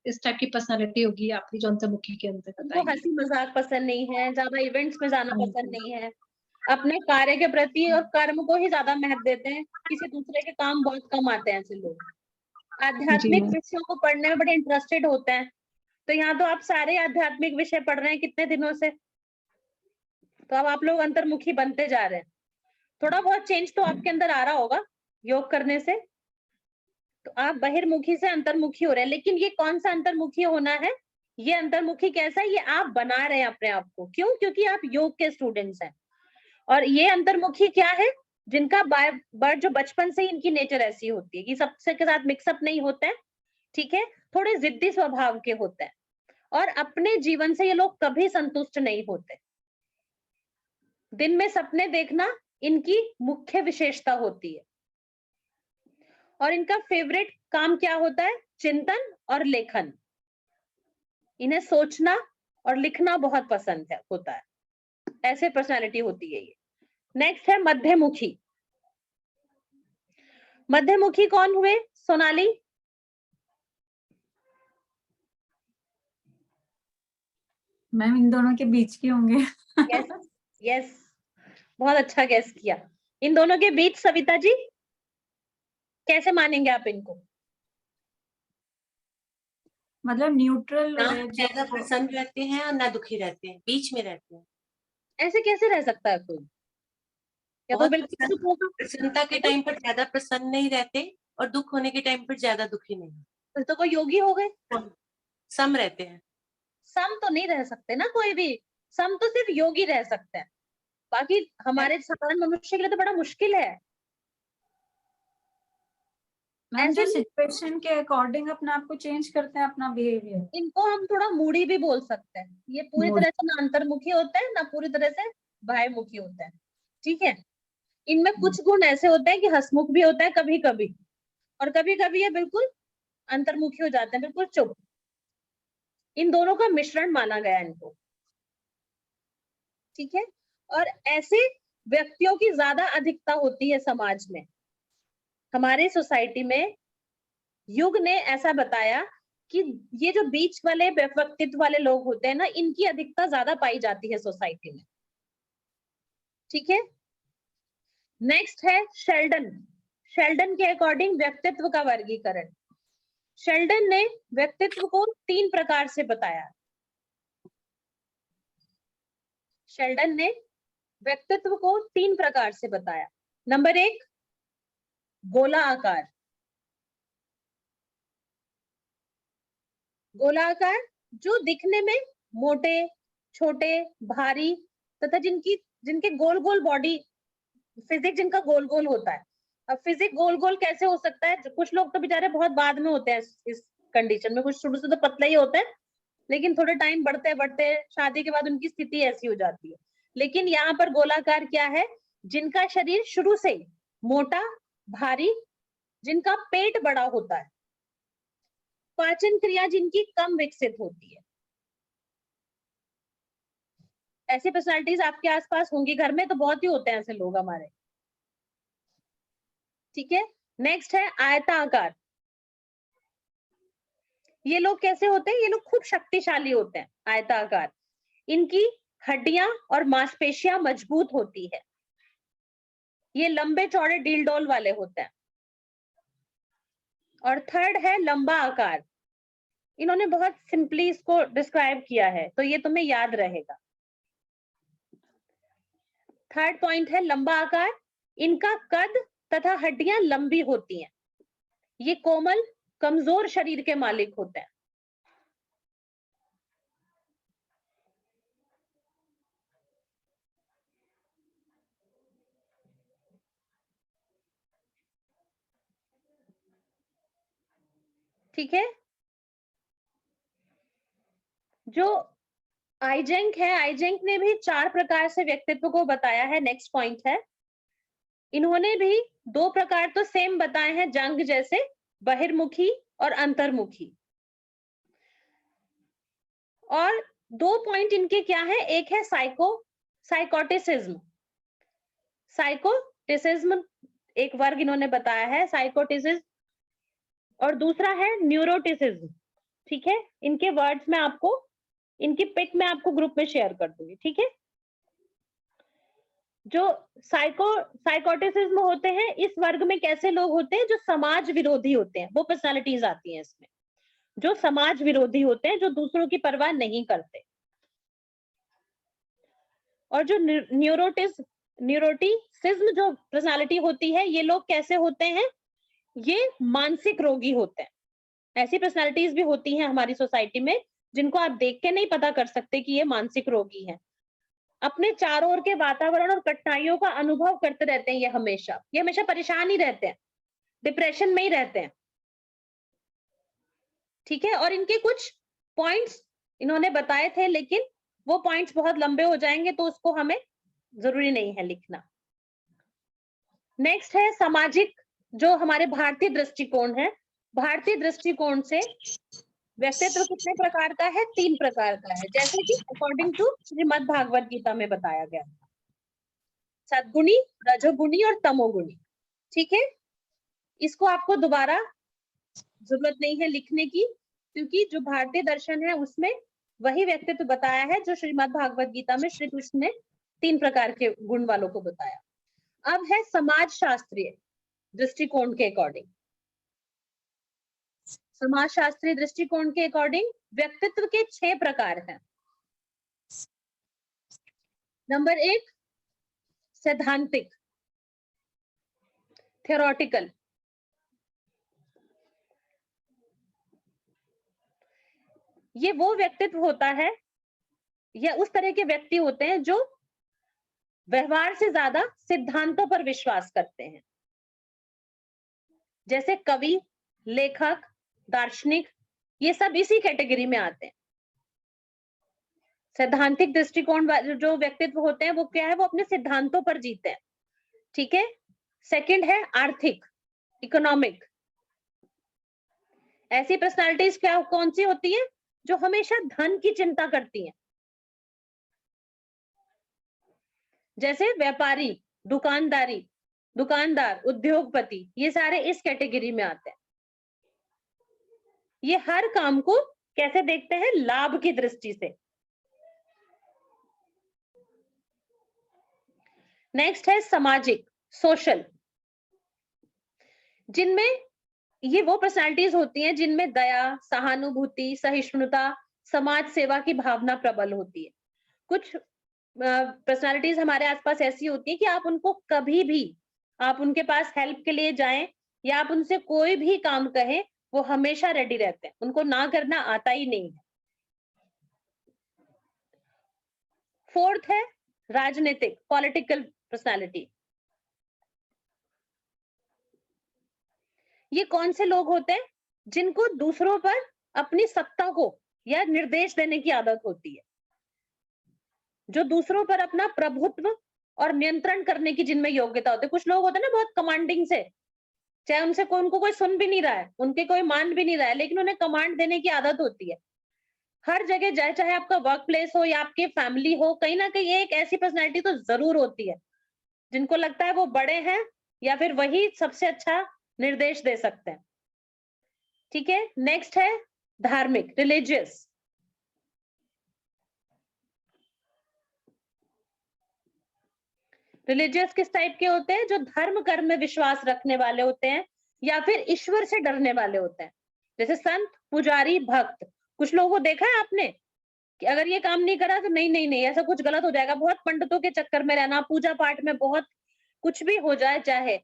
इस टाइप की पर्सनालिटी होगी आपकी जो अंतर्मुखी के अंदर उनको बताएंगे। हंसी मजाक पसंद नहीं है, ज्यादा इवेंट्स में जाना हाँ जी। पसंद नहीं है, अपने कार्य के प्रति और कर्म को ही ज्यादा महत्व देते हैं, किसी दूसरे के काम बहुत कम आते हैं ऐसे लोग। आध्यात्मिक मैम। विषयों को पढ़ने में बड़े इंटरेस्टेड होते हैं। तो यहाँ तो आप सारे आध्यात्मिक विषय पढ़ रहे हैं कितने दिनों से, तो अब आप लोग अंतर्मुखी बनते जा रहे हैं। थोड़ा बहुत चेंज तो आपके अंदर आ रहा होगा योग करने से, तो आप बहिर्मुखी से अंतर्मुखी हो रहे हैं। लेकिन ये कौन सा अंतर्मुखी होना है? ये अंतर्मुखी कैसा है? ये आप बना रहे हैं अपने आप को। क्यों? क्योंकि आप योग के स्टूडेंट्स हैं। और ये अंतर्मुखी क्या है? जिनका बाय बर्थ जो बचपन से ही इनकी नेचर ऐसी होती है कि सबसे के साथ मिक्सअप नहीं होते हैं, ठीक है, थोड़े जिद्दी स्वभाव के होते हैं और अपने जीवन से ये लोग कभी संतुष्ट नहीं होते। दिन में सपने देखना इनकी मुख्य विशेषता होती है। और इनका फेवरेट काम क्या होता है? चिंतन और लेखन। इन्हें सोचना और लिखना बहुत पसंद है होता है, ऐसे पर्सनालिटी होती है ये। नेक्स्ट है मध्यमुखी। मध्यमुखी कौन हुए सोनाली? मैम इन दोनों के बीच के होंगे। यस यस, बहुत अच्छा गैस किया। इन दोनों के बीच सविता जी कैसे मानेंगे आप इनको? मतलब न्यूट्रल ना ज्यादा प्रसन्न रहते हैं और ना दुखी रहते हैं, बीच में रहते हैं। ऐसे कैसे रह सकता है कोई? या तो बहुत बिल्कुल चुप होगा, प्रसन्नता के टाइम पर ज्यादा प्रसन्न नहीं रहते और दुख होने के टाइम पर ज्यादा दुखी नहीं। फिर तो कोई योगी हो गए। सम रहते हैं। सम तो नहीं रह सकते ना कोई भी, सम तो सिर्फ योगी रह सकते हैं, बाकी हमारे साधारण मनुष्य के लिए तो बड़ा मुश्किल है। मैम जो ऐसे सिचुएशन के अकॉर्डिंग अपने आप को चेंज करते हैं अपना बिहेवियर। इनको हम थोड़ा मूडी भी बोल सकते हैं। ये पूरी Moody। तरह से ना अंतर्मुखी होते हैं ना पूरी तरह से बाह्यमुखी होते हैं, ठीक है। इनमें कुछ गुण ऐसे होते हैं कि हंसमुख भी होता है कभी कभी, और कभी कभी ये बिल्कुल अंतर्मुखी हो जाते हैं, बिल्कुल चुप। इन दोनों का मिश्रण माना गया इनको, ठीक है। और ऐसे व्यक्तियों की ज्यादा अधिकता होती है समाज में। हमारे सोसाइटी में युग ने ऐसा बताया कि ये जो बीच वाले व्यक्तित्व वाले लोग होते हैं ना, इनकी अधिकता ज्यादा पाई जाती है सोसाइटी में, ठीक है। नेक्स्ट है शेल्डन। शेल्डन के अकॉर्डिंग व्यक्तित्व का वर्गीकरण। शेल्डन ने व्यक्तित्व को 3 प्रकार से बताया। शेल्डन ने व्यक्तित्व को 3 प्रकार से बताया। नंबर 1, गोला आकार। गोला आकार जो दिखने में मोटे, छोटे, भारी तथा जिनके गोल गोल बॉडी, फिजिक जिनका गोल गोल होता है। अब फिजिक गोल गोल कैसे हो सकता है? कुछ लोग तो बेचारे बहुत बाद में होते हैं इस कंडीशन में, कुछ शुरू से तो पतला ही होता है, लेकिन थोड़े टाइम बढ़ते बढ़ते शादी के बाद उनकी स्थिति ऐसी हो जाती है। लेकिन यहाँ पर गोलाकार क्या है? जिनका शरीर शुरू से ही मोटा, भारी, जिनका पेट बड़ा होता है, पाचन क्रिया जिनकी कम विकसित होती है। ऐसी पर्सनालिटीज आपके आसपास होंगी, घर में तो बहुत ही होते हैं ऐसे लोग हमारे, ठीक है। नेक्स्ट है आयताकार। ये लोग कैसे होते हैं? ये लोग खूब शक्तिशाली होते हैं, आयताकार। इनकी हड्डियां और मांसपेशियां मजबूत होती है। ये लंबे चौड़े डील डोल वाले होते हैं। और थर्ड है लंबा आकार। इन्होंने बहुत सिंपली इसको डिस्क्राइब किया है, तो ये तुम्हें याद रहेगा। थर्ड पॉइंट है लंबा आकार। इनका कद तथा हड्डियां लंबी होती हैं। ये कोमल, कमजोर शरीर के मालिक होते हैं। ठीक है। जो आइजेंक है, आइजेंक ने भी 4 प्रकार से व्यक्तित्व को बताया है। नेक्स्ट पॉइंट है, इन्होंने भी 2 प्रकार तो सेम बताए हैं, जंग जैसे, बहिर्मुखी और अंतर्मुखी। और 2 पॉइंट इनके क्या है, एक है साइकोटिसिज्म। साइकोटिसिज्म एक वर्ग इन्होंने बताया है, साइकोटिसिज्म, और दूसरा है न्यूरोटिसिज्म। ठीक है, इनके वर्ड्स में आपको, इनकी पिक में आपको ग्रुप में शेयर कर दूंगी। ठीक है, जो साइकोटिसिज्म होते हैं, इस वर्ग में कैसे लोग होते हैं, जो समाज विरोधी होते हैं, वो पर्सनालिटीज आती हैं इसमें, जो समाज विरोधी होते हैं, जो दूसरों की परवाह नहीं करते। और जो न्यूरोटिसिज्म जो पर्सनालिटी होती है, ये लोग कैसे होते हैं, ये मानसिक रोगी होते हैं। ऐसी पर्सनालिटीज भी होती हैं हमारी सोसाइटी में, जिनको आप देख के नहीं पता कर सकते कि ये मानसिक रोगी हैं। अपने चारों ओर के वातावरण और कठिनाइयों का अनुभव करते रहते हैं, ये हमेशा परेशान ही रहते हैं, डिप्रेशन में ही रहते हैं। ठीक है, और इनके कुछ पॉइंट्स इन्होंने बताए थे, लेकिन वो पॉइंट्स बहुत लंबे हो जाएंगे, तो उसको हमें जरूरी नहीं है लिखना। नेक्स्ट है सामाजिक, जो हमारे भारतीय दृष्टिकोण है। भारतीय दृष्टिकोण से व्यक्तित्व कितने प्रकार का है, 3 प्रकार का है, जैसे कि अकॉर्डिंग टू श्रीमद् भागवत गीता में बताया गया, सद्गुणी, रजोगुणी और तमोगुणी। ठीक है, इसको आपको दोबारा जरूरत नहीं है लिखने की, क्योंकि जो भारतीय दर्शन है उसमें वही व्यक्तित्व बताया है जो श्रीमद् भागवत गीता में श्री कृष्ण ने 3 प्रकार के गुण वालों को बताया। अब है समाज शास्त्रीय दृष्टिकोण के अकॉर्डिंग। समाज शास्त्रीय दृष्टिकोण के अकॉर्डिंग व्यक्तित्व के 6 प्रकार हैं। नंबर 1 सैद्धांतिक, थ्योरेटिकल। ये वो व्यक्तित्व होता है, या उस तरह के व्यक्ति होते हैं जो व्यवहार से ज्यादा सिद्धांतों पर विश्वास करते हैं, जैसे कवि, लेखक, दार्शनिक, ये सब इसी कैटेगरी में आते हैं। सैद्धांतिक दृष्टिकोण जो व्यक्तित्व होते हैं, वो क्या है, वो अपने सिद्धांतों पर जीते हैं। ठीक है, सेकंड है आर्थिक, इकोनॉमिक। ऐसी पर्सनालिटीज क्या कौन सी होती है, जो हमेशा धन की चिंता करती हैं, जैसे व्यापारी, दुकानदार, उद्योगपति, ये सारे इस कैटेगरी में आते हैं। ये हर काम को कैसे देखते हैं, लाभ की दृष्टि से। नेक्स्ट है सामाजिक, सोशल, जिनमें ये वो पर्सनालिटीज होती हैं जिनमें दया, सहानुभूति, सहिष्णुता, समाज सेवा की भावना प्रबल होती है। कुछ पर्सनालिटीज हमारे आसपास ऐसी होती है कि आप उनको कभी भी, आप उनके पास हेल्प के लिए जाएं या आप उनसे कोई भी काम कहें, वो हमेशा रेडी रहते हैं, उनको ना करना आता ही नहीं है। फोर्थ है राजनीतिक, पॉलिटिकल पर्सनालिटी। ये कौन से लोग होते हैं, जिनको दूसरों पर अपनी सत्ता को या निर्देश देने की आदत होती है, जो दूसरों पर अपना प्रभुत्व और नियंत्रण करने की जिनमें योग्यता होती है। कुछ लोग होते हैं ना बहुत कमांडिंग से, चाहे उनको कोई सुन भी नहीं रहा है, उनके कोई मान भी नहीं रहा है, लेकिन उन्हें कमांड देने की आदत होती है हर जगह जाए, चाहे आपका वर्क प्लेस हो या आपकी फैमिली हो, कहीं ना कहीं एक ऐसी पर्सनैलिटी तो जरूर होती है जिनको लगता है वो बड़े हैं या फिर वही सबसे अच्छा निर्देश दे सकते हैं। ठीक है, नेक्स्ट है धार्मिक, रिलीजियस। रिलीजियस किस टाइप के होते हैं, जो धर्म कर्म में विश्वास रखने वाले होते हैं या फिर ईश्वर से डरने वाले होते हैं, जैसे संत, पुजारी, भक्त। कुछ लोगों को देखा है आपने कि अगर ये काम नहीं करा तो नहीं ऐसा कुछ गलत हो जाएगा, बहुत पंडितों के चक्कर में रहना, पूजा पाठ में बहुत कुछ भी हो जाए चाहे,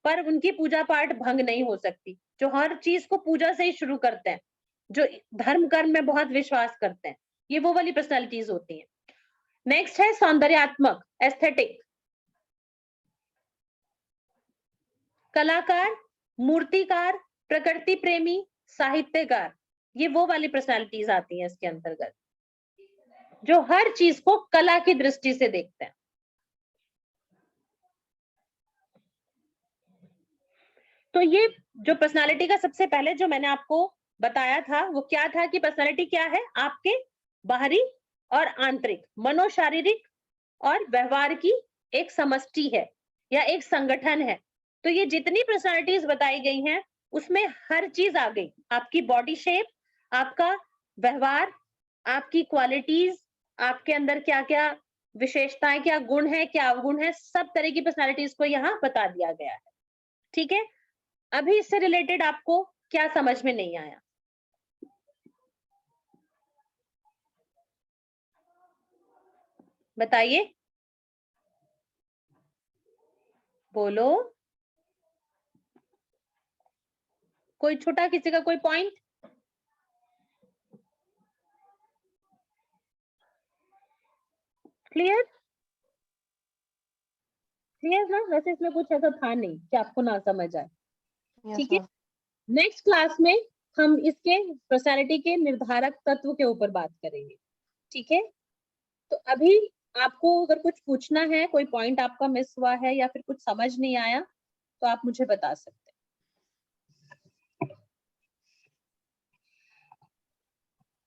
पर उनकी पूजा पाठ भंग नहीं हो सकती। जो हर चीज को पूजा से ही शुरू करते हैं, जो धर्म कर्म में बहुत विश्वास करते हैं, ये वो वाली पर्सनालिटीज होती हैं। नेक्स्ट है सौंदर्यात्मक, एस्थेटिक। कलाकार, मूर्तिकार, प्रकृति प्रेमी, साहित्यकार, ये वो वाली पर्सनालिटीज आती हैं इसके अंतर्गत, जो हर चीज को कला की दृष्टि से देखते हैं। तो ये जो पर्सनालिटी का सबसे पहले जो मैंने आपको बताया था वो क्या था कि पर्सनालिटी क्या है, आपके बाहरी और आंतरिक, मनोशारीरिक और व्यवहार की एक समष्टि है या एक संगठन है। तो ये जितनी पर्सनालिटीज बताई गई हैं उसमें हर चीज आ गई, आपकी बॉडी शेप, आपका व्यवहार, आपकी क्वालिटीज, आपके अंदर क्या क्या विशेषताएं, क्या गुण है, क्या अवगुण है, सब तरह की पर्सनालिटीज को यहाँ बता दिया गया है। ठीक है, अभी इससे रिलेटेड आपको क्या समझ में नहीं आया? बताइए, बोलो। कोई छोटा, किसी का कोई पॉइंट? क्लियर? क्लियर ना? वैसे इसमें कुछ ऐसा था नहीं कि आपको ना समझ आए। Yes, ठीक है, ma'am. नेक्स्ट क्लास में हम इसके पर्सनालिटी के निर्धारक तत्व के ऊपर बात करेंगे। ठीक है, तो अभी आपको अगर कुछ पूछना है, कोई पॉइंट आपका मिस हुआ है या फिर कुछ समझ नहीं आया तो आप मुझे बता सकते हैं।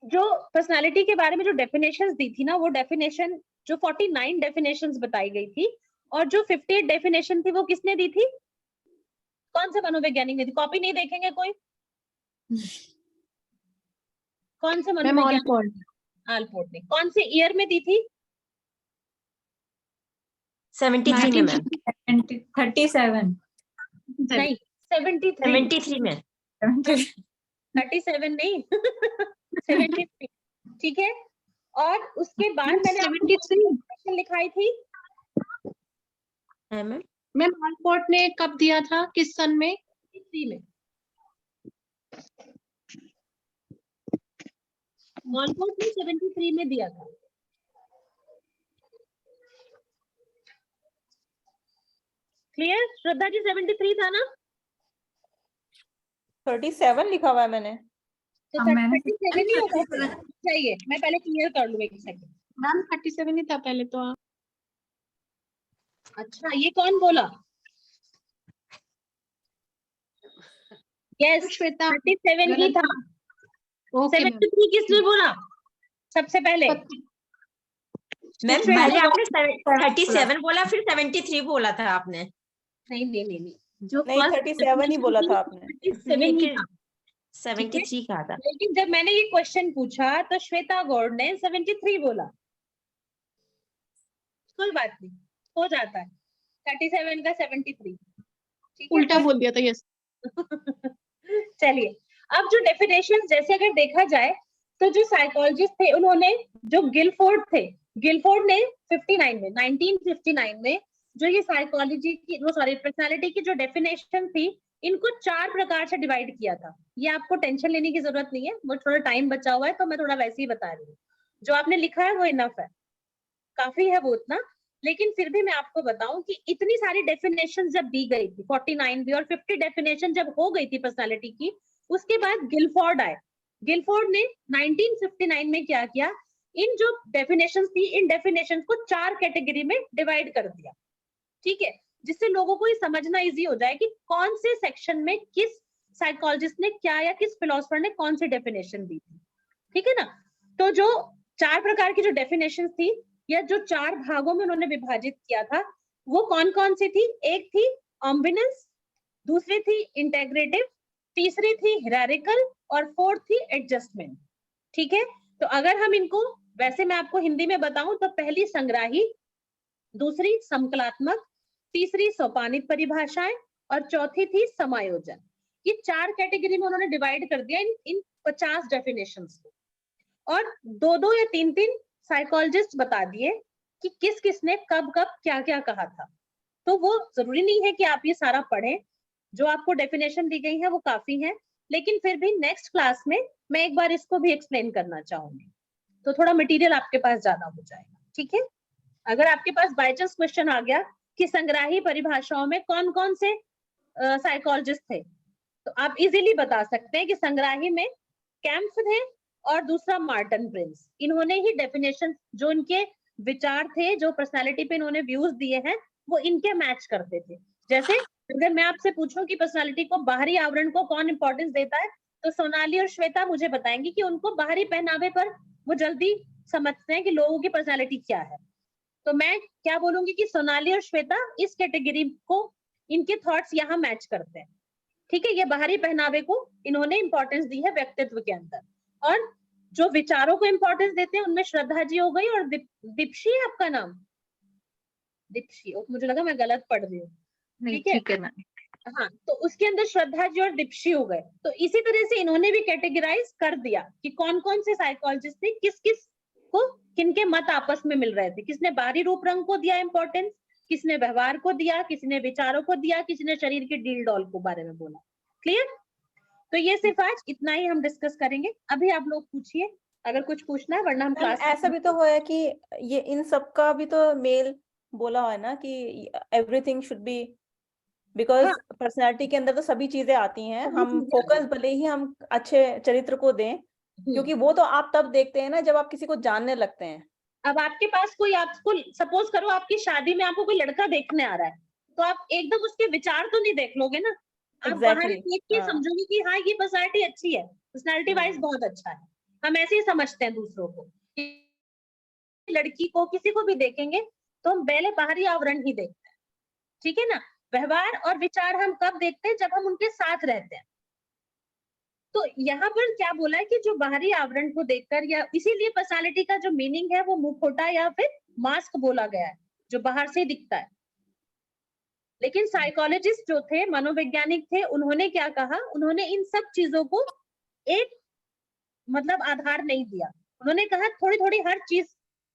जो पर्सनालिटी के बारे में जो डेफिनेशंस दी थी ना, वो डेफिनेशन जो 49 डेफिनेशंस बताई गई थी और जो 58 डेफिनेशन थी वो किसने दी थी? कौन से मनोवैज्ञानिक ने दी? कॉपी नहीं देखेंगे कोई? कौन से मैम मनोवैज्ञानिक? ऑलपोर्ट। आलपोर्ट ने। कौन से ईयर में दी थी? 73 में मैम। 37 नहीं, 73 73 में। 37 नहीं 73। ठीक है, और उसके बाद मैंने आपको 73 लिखाई थी। है मैम। मैम ऑलपोर्ट ने कब दिया था, किस सन में? 73 में। ऑलपोर्ट ने 73 में दिया था। क्लियर? श्रद्धा जी 73 था ना? 37 लिखा हुआ है मैंने। तो हाँ, मैंने 37 ही होगा फिर। चाहिए, मैं पहले क्लियर कर लूँ एक सेकंड। मैम 37 ही था पहले तो। अच्छा, ये कौन बोला? यस, श्वेता 37 ही था। Okay ma'am. 73 किसने बोला सबसे पहले? मैम श्वेता पहले को- आपने 37 बोला, फिर 73 बोला था आपने। नहीं नहीं नहीं नहीं, जो नहीं, first 37 ही बोला था आपने। 37 ही था। 73 कहा था। लेकिन जब मैंने ये क्वेश्चन पूछा तो श्वेता गौड़ ने 73 बोला। कोई बात नहीं, हो जाता है, 37 का 73। ठीक है, उल्टा बोल दिया था। यस। चलिए, अब जो डेफिनेशन, जैसे अगर देखा जाए तो जो साइकोलॉजिस्ट थे उन्होंने, जो गिलफोर्ड थे, गिलफोर्ड ने 1959 में जो ये साइकोलॉजी की, वो सॉरी पर्सनालिटी की जो डेफिनेशन थी, इनको 4 प्रकार से डिवाइड किया था। ये आपको टेंशन लेने की जरूरत नहीं है, वो थोड़ा टाइम बचा हुआ है तो मैं थोड़ा वैसे ही बता रही हूँ। जो आपने लिखा है वो इनफ है, काफी है वो उतना। लेकिन फिर भी मैं आपको बताऊं कि इतनी सारी डेफिनेशन जब दी गई थी, 49 भी और 50 डेफिनेशन जब हो गई थी पर्सनालिटी की, उसके बाद गिलफोर्ड आए। गिलफोर्ड ने 1959 में क्या किया, इन जो डेफिनेशंस थी, इन डेफिनेशंस को 4 कैटेगरी में डिवाइड कर दिया। ठीक है, जिससे लोगों को ये समझना इजी हो जाए कि कौन से सेक्शन में किस साइकोलॉजिस्ट ने क्या या किस फिलोसफर ने कौन सी डेफिनेशन दी थी। ठीक है ना? तो जो 4 प्रकार की जो डेफिनेशन थी या जो 4 भागों में उन्होंने विभाजित किया था, वो कौन कौन सी थी? एक थी ऑम्बिनेंस, दूसरी थी इंटेग्रेटिव, तीसरी थी हिरारिकल और फोर्थ थी एडजस्टमेंट। ठीक है, तो अगर हम इनको वैसे मैं आपको हिंदी में बताऊं तो पहली संग्राही, दूसरी समकलात्मक, तीसरी सोपानिक परिभाषाएं और चौथी थी समायोजन। ये 4 कैटेगरी में उन्होंने डिवाइड कर दिया इन 50 डेफिनेशंस को, और 2-2 या 3-3 साइकोलॉजिस्ट बता दिए कि किस किसने कब कब क्या क्या कहा था। तो वो जरूरी नहीं है कि आप ये सारा पढ़ें, जो आपको डेफिनेशन दी गई है वो काफी है, लेकिन फिर भी नेक्स्ट क्लास में मैं एक बार इसको भी एक्सप्लेन करना चाहूंगी, तो थोड़ा मटेरियल आपके पास ज्यादा हो जाएगा। ठीक है, अगर आपके पास बाय चांस क्वेश्चन आ गया कि संग्राही परिभाषाओं में कौन कौन से साइकोलॉजिस्ट थे, तो आप इजीली बता सकते हैं कि संग्राही में कैम्प थे और दूसरा मार्टिन प्रिंस। इन्होंने ही डेफिनेशन, जो इनके विचार थे, जो पर्सनालिटी पे इन्होंने व्यूज दिए हैं, वो इनके मैच करते थे। जैसे अगर मैं आपसे पूछूं कि पर्सनालिटी को, बाहरी आवरण को कौन इंपॉर्टेंस देता है, तो सोनाली और श्वेता मुझे बताएंगी कि उनको बाहरी पहनावे पर वो जल्दी समझते हैं कि लोगों की पर्सनालिटी क्या है। तो मैं क्या बोलूंगी कि सोनाली और श्वेता इस कैटेगरी को, इनके थॉट्स यहाँ मैच करते हैं। ठीक है, ये बाहरी पहनावे को इन्होंने इंपॉर्टेंस दी है व्यक्तित्व के अंदर, और जो विचारों को इंपॉर्टेंस देते हैं उनमें श्रद्धा जी हो गई, और दीप्शी है आपका नाम, दीप्शी, मुझे लगा मैं गलत पढ़ रही हूँ। नहीं, ठीक है, ठीक है मैम। हाँ, तो उसके अंदर श्रद्धा जी और दीप्शी हो गए। तो इसी तरह से इन्होंने भी कैटेगराइज कर दिया कि कौन कौन से साइकोलॉजिस्ट थे, किस किस को किनके मत आपस में मिल रहे थे। किसने बाहरी रूप रंग को दिया इंपॉर्टेंस, किसने व्यवहार को दिया, किसी ने विचारों को दिया, किसी ने शरीर के डील डॉल को बारे में बोला। क्लियर? तो ये सिर्फ आज इतना ही हम डिस्कस करेंगे। अभी आप लोग पूछिए अगर कुछ पूछना है, वरना हम मैम क्लास ऐसा भी तो है कि ये इन सब का भी तो मेल बोला है ना कि एवरीथिंग शुड बी, बिकॉज हाँ। पर्सनालिटी के अंदर तो सभी चीजें आती हैं। सभी हम चीजें फोकस भले ही हम अच्छे चरित्र को दें, क्योंकि वो तो आप तब देखते हैं ना जब आप किसी को जानने लगते हैं। अब आपके पास कोई, आपको सपोज करो आपकी शादी में आपको कोई लड़का देखने आ रहा है, तो आप एकदम उसके विचार तो नहीं देख लोगे ना, आप बाहर Exactly, देख के हाँ। समझोगे कि हाँ ये पर्सनालिटी अच्छी है, पर्सनालिटी वाइज बहुत अच्छा है। हम ऐसे ही समझते हैं दूसरों को। लड़की को, किसी को भी देखेंगे तो हम पहले बाहरी आवरण ही देखते हैं, ठीक है ना। व्यवहार और विचार हम कब देखते हैं, जब हम उनके साथ रहते हैं। तो यहाँ पर क्या बोला है कि जो बाहरी आवरण को देखकर, या इसीलिए पर्सनालिटी का जो मीनिंग है वो मुखौटा या फिर मास्क बोला गया है, जो बाहर से दिखता है। लेकिन साइकोलॉजिस्ट जो थे, मनोवैज्ञानिक थे, उन्होंने क्या कहा, उन्होंने इन सब चीजों को एक मतलब आधार नहीं दिया। उन्होंने कहा थोड़ी थोड़ी हर चीज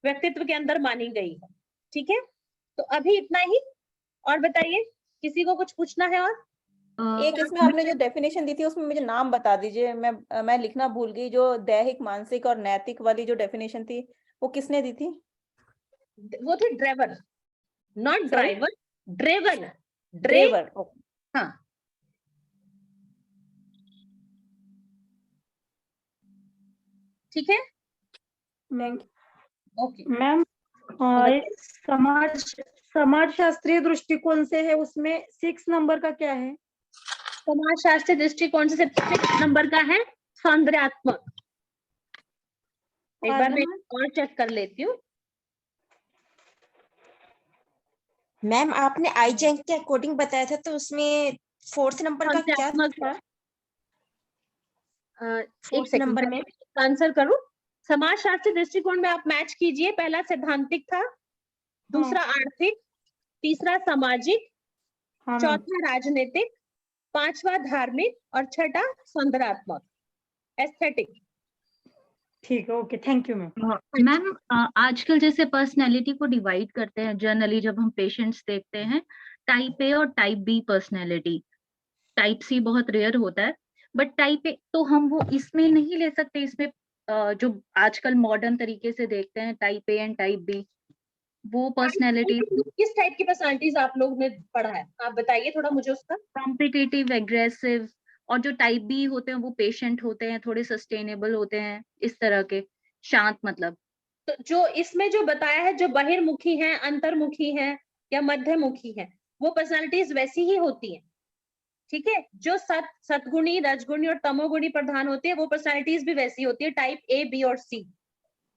व्यक्तित्व के अंदर मानी गई है। ठीक है, तो अभी इतना ही। और बताइए, किसी को कुछ पूछना है? और एक इसमें आपने जो डेफिनेशन दी थी उसमें मुझे नाम बता दीजिए, मैं लिखना भूल गई। जो दैहिक, मानसिक और नैतिक वाली जो डेफिनेशन थी वो किसने दी थी? वो थे ड्रेवर, नॉट ड्राइवर, ड्रेवन, ड्रेवर। हाँ। ठीक है, थैंक ओके। मैम समाज शास्त्रीय दृष्टिकोण से है, उसमें 6 नंबर का क्या है? समाजशास्त्री दृष्टिकोण से 6 नंबर का है सौंदर्यात्मक। एक बार मैं और चेक कर लेती हूँ। मैम आपने आई जैंक के अकॉर्डिंग बताया था, तो उसमें 4th नंबर का क्या था? 4th नंबर में आंसर करूं? समाजशास्त्री दृष्टिकोण में आप मैच कीजिए। पहला सैद्धांतिक था, दूसरा आर्थिक, तीसरा सामाजिक, चौथा राजनीतिक, पांचवा धार्मिक और छठा सौंदर्यात्मक, एस्थेटिक। ठीक है, okay, thank you ma'am. Ma'am आजकल जैसे पर्सनैलिटी को डिवाइड करते हैं जनरली, जब हम पेशेंट्स देखते हैं, टाइप ए और type B personality. Type C बहुत रेयर होता है, बट टाइप ए तो हम वो इसमें नहीं ले सकते। इसमें जो आजकल मॉडर्न तरीके से देखते हैं type A and type B, वो पर्सनैलिटी। किस टाइप की पर्सनालिटीज आप लोग ने पढ़ा है, आप बताइए थोड़ा मुझे उसका। कॉम्पिटिटिव, एग्रेसिव, और जो टाइप बी होते हैं वो पेशेंट होते हैं, थोड़े सस्टेनेबल होते हैं, इस तरह के, शांत मतलब। तो जो इसमें जो बताया है, जो बहिर्मुखी हैं, अंतर्मुखी हैं या मध्यमुखी हैं, वो पर्सनालिटीज वैसी ही होती हैं। ठीक है, जो सतगुणी, रजगुणी और तमोगुणी प्रधान होते हैं, वो पर्सनालिटीज भी वैसी होती है, टाइप ए, बी और सी,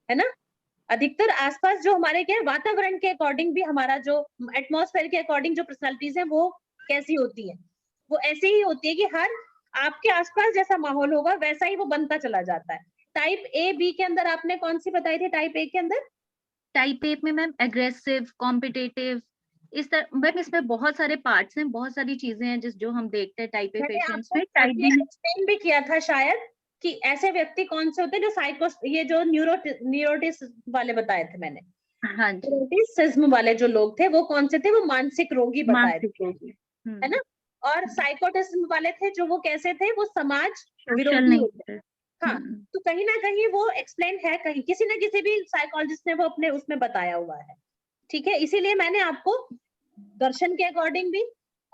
है ना। अधिकतर आसपास जो हमारे क्या वातावरण के अकॉर्डिंग भी, हमारा जो एटमॉस्फेयर के अकॉर्डिंग जो पर्सनालिटीज है वो कैसी होती है, वो ऐसी ही होती है कि हर आपके आसपास जैसा माहौल होगा वैसा ही वो बनता चला जाता है। टाइप ए, बी के अंदर आपने कौन सी बताई थी? टाइप ए के अंदर, टाइप ए में मैम एग्रेसिव, कॉम्पिटिटिव, इस तरह। मैम इसमें बहुत सारे पार्ट्स हैं, बहुत सारी चीजें हैं जो हम देखते हैं टाइप ए पेशेंट्स में। टाइप बी में एक्सप्लेन भी किया था शायद कि ऐसे व्यक्ति कौन से होते हैं जो साइको, ये जो न्यूरोटिस वाले बताए थे मैंने। हाँ जी, न्यूरोटिसिज्म वाले जो लोग थे वो कौन से थे? वो मानसिक रोगी बताए थे, है ना। और साइकोटिज्म वाले थे जो वो कैसे थे? वो समाज विरोधी होते हैं। हाँ, तो कहीं ना कहीं वो एक्सप्लेन है, कहीं किसी न किसी भी साइकोलॉजिस्ट ने वो अपने उसमें बताया हुआ है। ठीक है, इसीलिए मैंने आपको दर्शन के अकॉर्डिंग भी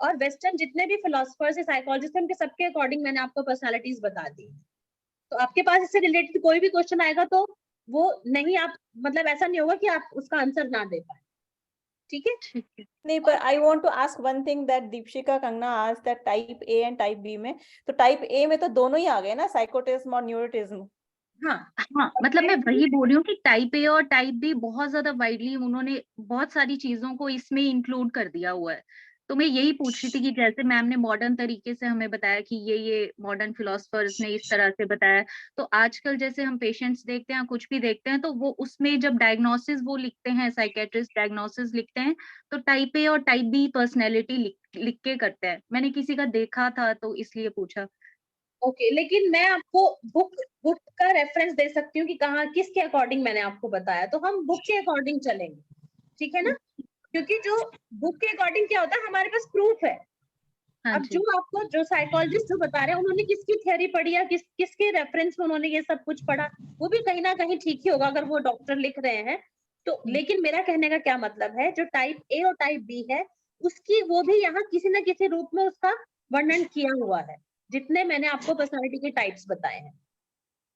और वेस्टर्न जितने भी फिलोसफर्स है, साइकोलॉजिस्ट है, उनके सबके अकॉर्डिंग मैंने आपको पर्सनालिटीज बता दी। तो आपके पास इससे रिलेटेड कोई भी क्वेश्चन आएगा तो वो नहीं, आप मतलब ऐसा नहीं होगा कि आप उसका आंसर ना दे पाए, ठीक है? ठीक है। नहीं, पर I want to ask one thing that Deepshikha Kangana asked that type A and type B में, तो type A में तो दोनों ही आ गए ना, साइकोटिज्म और न्यूरोटिज्म। हाँ हाँ, मतलब मैं वही बोल रही हूँ कि टाइप ए और टाइप बी बहुत ज्यादा वाइडली उन्होंने बहुत सारी चीजों को इसमें इंक्लूड कर दिया हुआ है। तो मैं यही पूछ रही थी कि जैसे मैम ने मॉडर्न तरीके से हमें बताया कि ये मॉडर्न फिलोसफर्स ने इस तरह से बताया, तो आजकल जैसे हम पेशेंट्स देखते हैं, कुछ भी देखते हैं, तो वो उसमें जब डायग्नोसिस वो लिखते हैं, साइकेट्रिस्ट डायग्नोसिस लिखते हैं, तो टाइप ए और टाइप बी पर्सनैलिटी लिख के करते हैं। मैंने किसी का देखा था तो इसलिए पूछा। ओके, लेकिन मैं आपको बुक का रेफरेंस दे सकती हूँ कि कहाँ किसके अकॉर्डिंग मैंने आपको बताया, तो हम बुक के अकॉर्डिंग चलेंगे, ठीक है ना? क्योंकि जो बुक के अकॉर्डिंग क्या होता है, हमारे पास प्रूफ है। हाँ अब जी। जो आपको जो साइकोलॉजिस्ट जो बता रहे हैं, उन्होंने किसकी थ्योरी पढ़ी या किसके रेफरेंस में उन्होंने ये सब कुछ पढ़ा, वो भी कहीं ना कहीं ठीक ही होगा अगर वो डॉक्टर लिख रहे हैं तो। लेकिन मेरा कहने का क्या मतलब है, जो टाइप ए और टाइप बी है उसकी वो भी यहाँ किसी न किसी रूप में उसका वर्णन किया हुआ है, जितने मैंने आपको पर्सनालिटी के टाइप्स बताए हैं,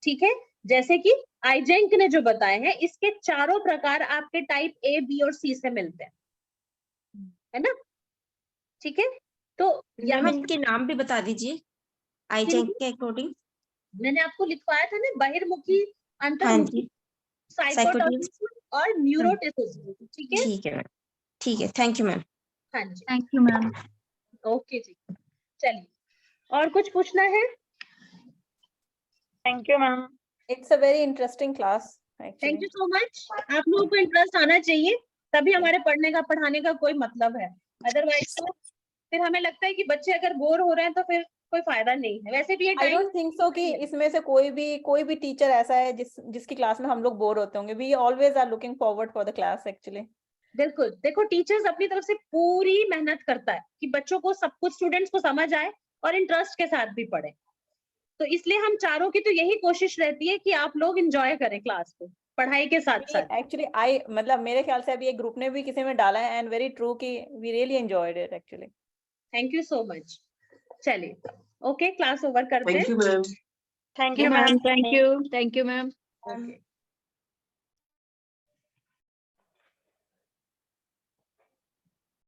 ठीक है? जैसे कि आइजेंक ने जो बताए हैं, इसके चारों प्रकार आपके टाइप ए, बी और सी से मिलते हैं, है ना? ठीक है, तो मैम यहाँ इनके नाम भी बता दीजिए आईजेंक के अकॉर्डिंग। मैंने आपको लिखवाया था ना, बहिर्मुखी, हाँ अंतर्मुखी, जी, साइकोटिज्म और न्यूरोटिसिज्म, ठीक है? ठीक है मैम, ठीक है, थैंक यू मैम। हाँ जी, थैंक यू मैम। ओके जी, चलिए और कुछ पूछना है? Thank you ma'am. It's a very interesting class thank actually. You so much. आप लोगों को इंटरेस्ट आना चाहिए, तभी हमारे पढ़ने का पढ़ाने का कोई मतलब है, अदरवाइज तो फिर हमें लगता है कि बच्चे अगर बोर हो रहे हैं तो फिर कोई फायदा नहीं है। वैसे भी ये I time don't think so कि इसमें से कोई भी टीचर ऐसा है जिसकी क्लास में हम लोग बोर होते होंगे। We always are looking forward for the class actually. बिल्कुल, देखो टीचर्स अपनी तरफ से पूरी मेहनत करता है कि बच्चों को सब कुछ, स्टूडेंट्स को समझ आए और इंटरेस्ट के साथ भी पढ़े। तो इसलिए हम चारों की तो यही कोशिश रहती है कि आप लोग एंजॉय करें क्लास को, पढ़ाई के साथ साथ। Actually मतलब मेरे ख्याल से अभी एक ग्रुप ने भी किसी में डाला है, and very true कि we really enjoyed it actually. Thank you so much. चलिए, ओके, क्लास ओवर करते Thank हैं। you, ma'am. Thank you ma'am. Thank you ma'am. Okay.